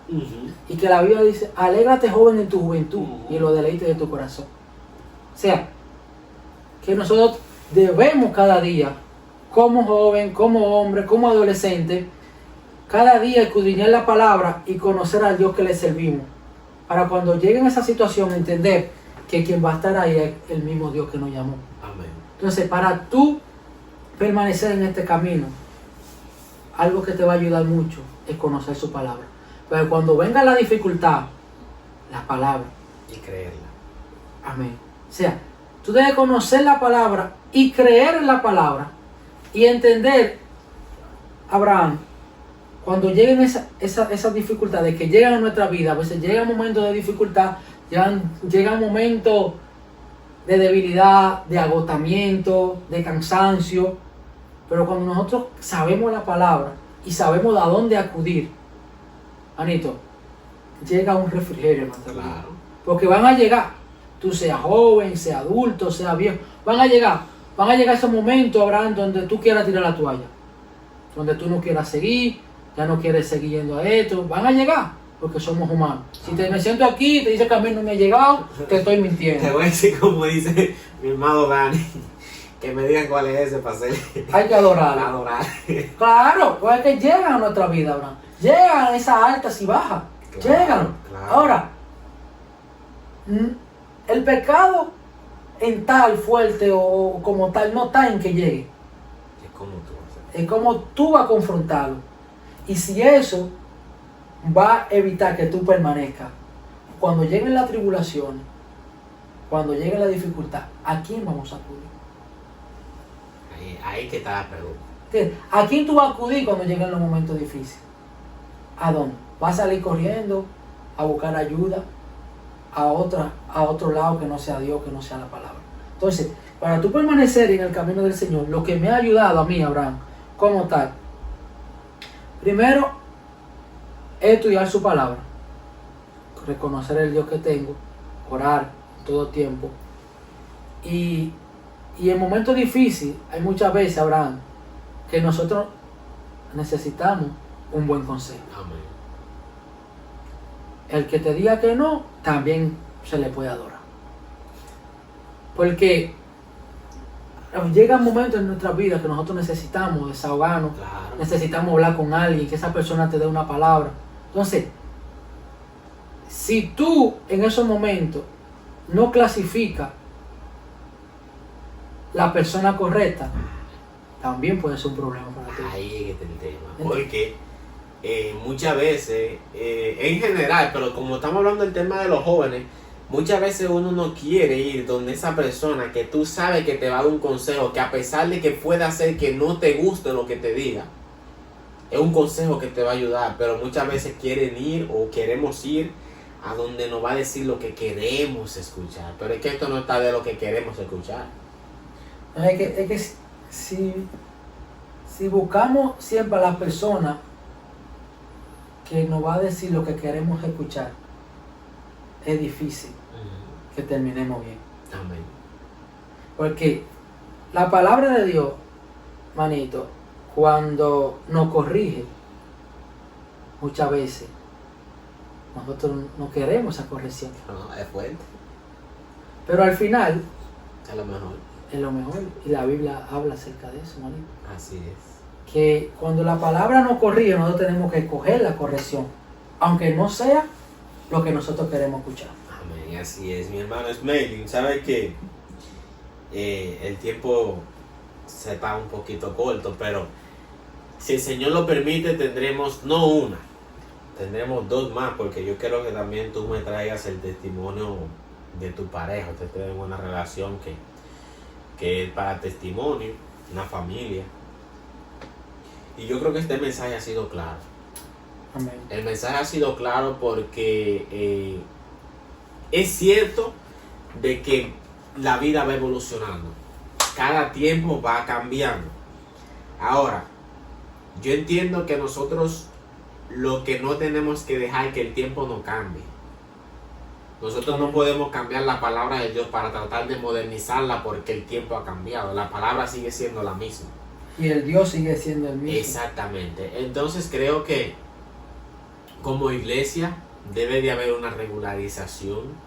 Y que la Biblia dice, alégrate joven en tu juventud y en los deleites de tu corazón. O sea, que nosotros debemos cada día, como joven, como hombre, como adolescente, cada día escudriñar la palabra y conocer al Dios que le servimos. Para cuando llegue a esa situación entender que quien va a estar ahí es el mismo Dios que nos llamó. Amén. Entonces, para tú permanecer en este camino, algo que te va a ayudar mucho es conocer su palabra. Pero cuando venga la dificultad, la palabra. Y creerla. Amén. O sea, tú debes conocer la palabra y creer en la palabra y entender, Abraham, cuando lleguen esas dificultades que llegan a nuestra vida, a veces llegan momentos de dificultad, llegan momentos de debilidad, de agotamiento, de cansancio, pero cuando nosotros sabemos la palabra y sabemos a dónde acudir, Anito, llega un refrigerio en nuestra vida. Claro. Porque van a llegar, tú seas joven, seas adulto, seas viejo, van a llegar esos momentos, Abraham, donde tú quieras tirar la toalla, donde tú no quieras seguir, ya no quieres seguir yendo a esto, van a llegar, porque somos humanos. Si me siento aquí y te dice que a mí no me ha llegado, te estoy mintiendo. Te voy a decir como dice mi hermano Dani, que me digan cuál es ese para hacer. Hay que adorar. Adorar. Claro, pues es que llegan a nuestra vida, Abraham. Llegan esas altas y bajas. Claro, Llegan. claro. Ahora, el pecado en tal fuerte o como tal no está en que llegue. Es como tú vas a hacer. Es como tú vas a confrontarlo. Y si eso va a evitar que tú permanezcas, cuando lleguen las tribulaciones, cuando llegue la dificultad, ¿a quién vamos a acudir? Ahí que está la pregunta. ¿Entiendes? ¿A quién tú vas a acudir cuando lleguen los momentos difíciles? ¿A dónde? ¿Vas a salir corriendo a buscar ayuda a otro lado que no sea Dios, que no sea la palabra? Entonces, para tú permanecer en el camino del Señor, lo que me ha ayudado a mí, Abraham, como tal, primero, es estudiar su palabra, reconocer el Dios que tengo, orar todo tiempo. Y en momentos difíciles, hay muchas veces, Abraham, que nosotros necesitamos un buen consejo. Amén. El que te diga que no, también se le puede adorar. Porque llegan momentos en nuestra vida que nosotros necesitamos desahogarnos, Claro. necesitamos hablar con alguien, que esa persona te dé una palabra. Entonces, si tú en esos momentos no clasificas la persona correcta, también puede ser un problema para ti. Ahí es que está el tema. Porque muchas veces, en general, pero como estamos hablando del tema de los jóvenes, muchas veces uno no quiere ir donde esa persona que tú sabes que te va a dar un consejo, que a pesar de que pueda hacer que no te guste lo que te diga, es un consejo que te va a ayudar, pero muchas veces quieren ir o queremos ir a donde nos va a decir lo que queremos escuchar. Pero es que esto no está de lo que queremos escuchar. Es que si buscamos siempre a las personas que nos va a decir lo que queremos escuchar, es difícil que terminemos bien. Amén. Porque la palabra de Dios, manito, cuando nos corrige, muchas veces nosotros no queremos esa corrección. No, es fuerte. Pero al final Es lo mejor. es lo mejor. Y la Biblia habla acerca de eso, manito. Así es. Que cuando la palabra nos corrige, nosotros tenemos que coger la corrección, aunque no sea lo que nosotros queremos escuchar. Amén. Así es, mi hermano Smelling. Sabe que el tiempo se está un poquito corto, pero si el Señor lo permite, tendremos no una, tendremos dos más, porque yo quiero que también tú me traigas el testimonio de tu pareja. Ustedes tienen una relación que es para testimonio, una familia. Y yo creo que este mensaje ha sido claro. Amén. El mensaje ha sido claro porque es cierto de que la vida va evolucionando. Cada tiempo va cambiando. Ahora, yo entiendo que nosotros lo que no tenemos que dejar que el tiempo no cambie. Nosotros no podemos cambiar la palabra de Dios para tratar de modernizarla porque el tiempo ha cambiado. La palabra sigue siendo la misma. Y el Dios sigue siendo el mismo. Exactamente. Entonces creo que como iglesia debe de haber una regularización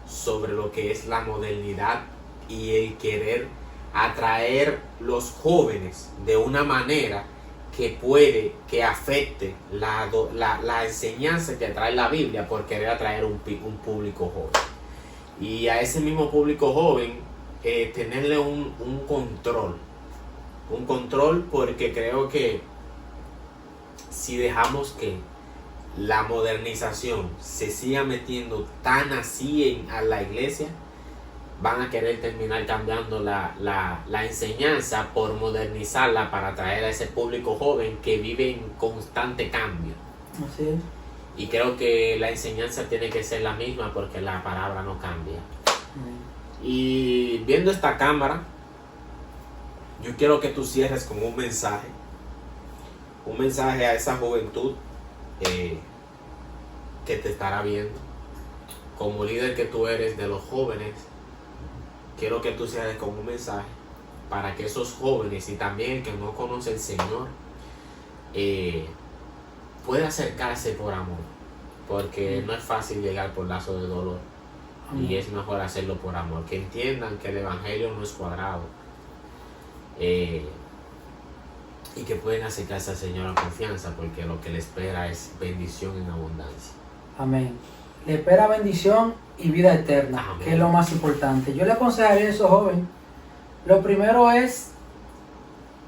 sobre lo que es la modernidad y el querer atraer los jóvenes de una manera que puede que afecte la enseñanza que trae la Biblia por querer atraer un público joven. Y a ese mismo público joven tenerle un control. Un control, porque creo que si dejamos que la modernización se siga metiendo tan así a la iglesia, van a querer terminar cambiando la enseñanza por modernizarla para atraer a ese público joven que vive en constante cambio. Así es. Y creo que la enseñanza tiene que ser la misma porque la palabra no cambia. Y viendo esta cámara, yo quiero que tú cierres con un mensaje a esa juventud que te estará viendo. Como líder que tú eres de los jóvenes, quiero que tú cierres con un mensaje para que esos jóvenes y también el que no conoce al Señor pueda acercarse por amor, porque no es fácil llegar por lazo de dolor. Y es mejor hacerlo por amor, que entiendan que el evangelio no es cuadrado. Y que pueden acercarse al Señor a confianza, porque lo que le espera es bendición en abundancia. Amén. Le espera bendición y vida eterna. Amén. Que es lo más importante. Yo le aconsejaría a esos jóvenes, lo primero es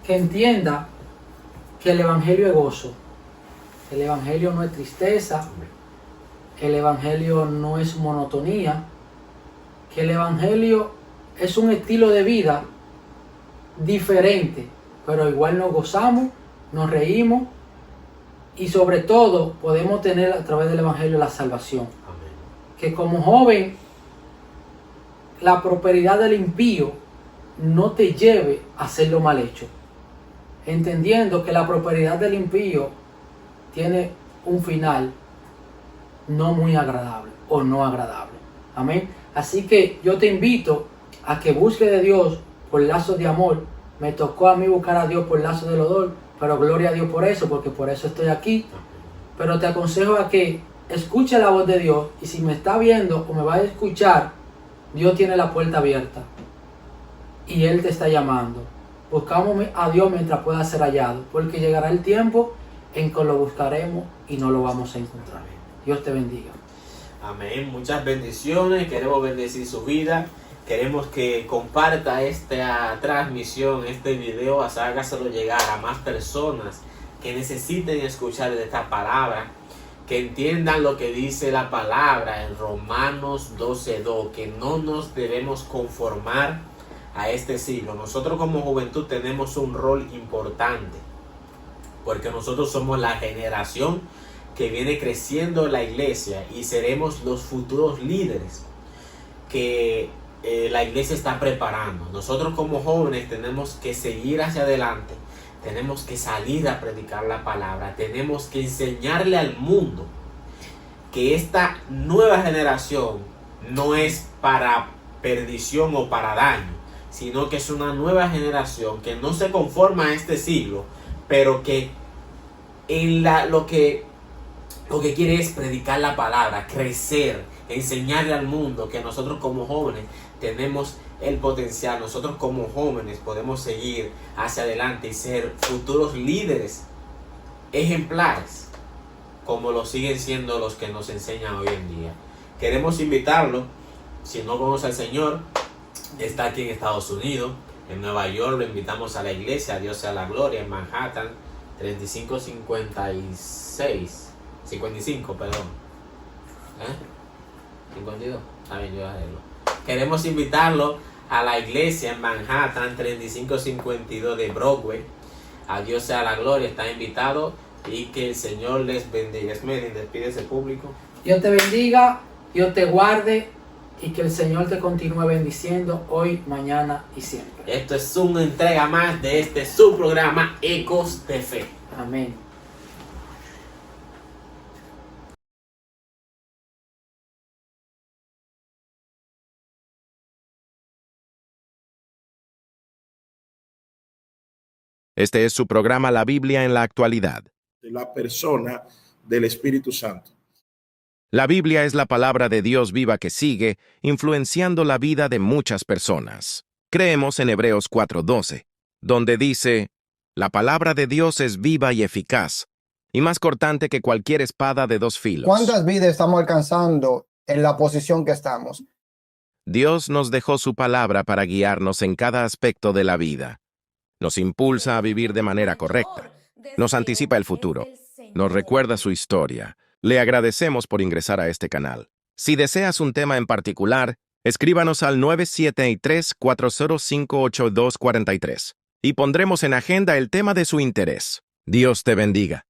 que entienda que el evangelio es gozo. El evangelio no es tristeza. Amén. El evangelio no es monotonía. Que el evangelio es un estilo de vida diferente, pero igual nos gozamos, nos reímos y sobre todo podemos tener a través del evangelio la salvación. Amén. Que como joven la prosperidad del impío no te lleve a hacer lo mal hecho, entendiendo que la prosperidad del impío tiene un final no muy agradable o no agradable. Amén. Así que yo te invito a que busques de Dios por lazos de amor. Me tocó a mí buscar a Dios por lazos de dolor, pero gloria a Dios por eso, porque por eso estoy aquí. Pero te aconsejo a que escuche la voz de Dios, y si me está viendo o me va a escuchar, Dios tiene la puerta abierta y Él te está llamando. Buscamos a Dios mientras pueda ser hallado, porque llegará el tiempo en que lo buscaremos y no lo vamos a encontrar. Dios te bendiga. Amén. Muchas bendiciones. Queremos bendecir su vida. Queremos que comparta esta transmisión, este video, hágaselo llegar a más personas que necesiten escuchar de esta palabra, que entiendan lo que dice la palabra en Romanos 12:2, que no nos debemos conformar a este siglo. Nosotros como juventud tenemos un rol importante, porque nosotros somos la generación que viene creciendo en la iglesia y seremos los futuros líderes que la iglesia está preparando. Nosotros como jóvenes tenemos que seguir hacia adelante, tenemos que salir a predicar la palabra, tenemos que enseñarle al mundo que esta nueva generación no es para perdición o para daño, sino que es una nueva generación que no se conforma a este siglo, pero que lo que quiere es predicar la palabra, crecer, enseñarle al mundo que nosotros como jóvenes tenemos el potencial, nosotros como jóvenes podemos seguir hacia adelante y ser futuros líderes ejemplares, como lo siguen siendo los que nos enseñan hoy en día. Queremos invitarlo, si no conoce al Señor, está aquí en Estados Unidos, en Nueva York, lo invitamos a la iglesia, a Dios sea la gloria, en Manhattan, 55, perdón. 52, está bien, yo arreglo. Queremos invitarlo a la iglesia en Manhattan, 3552 de Broadway. A Dios sea la gloria, está invitado y que el Señor les bendiga. Esmeralda, despide ese público. Dios te bendiga, Dios te guarde y que el Señor te continúe bendiciendo hoy, mañana y siempre. Esto es una entrega más de este su programa Ecos de Fe. Amén. Este es su programa La Biblia en la actualidad. De la persona del Espíritu Santo. La Biblia es la palabra de Dios viva que sigue, influenciando la vida de muchas personas. Creemos en Hebreos 4:12, donde dice, la palabra de Dios es viva y eficaz, y más cortante que cualquier espada de dos filos. ¿Cuántas vidas estamos alcanzando en la posición que estamos? Dios nos dejó su palabra para guiarnos en cada aspecto de la vida. Nos impulsa a vivir de manera correcta. Nos anticipa el futuro. Nos recuerda su historia. Le agradecemos por ingresar a este canal. Si deseas un tema en particular, escríbanos al 973-405-8243 y pondremos en agenda el tema de su interés. Dios te bendiga.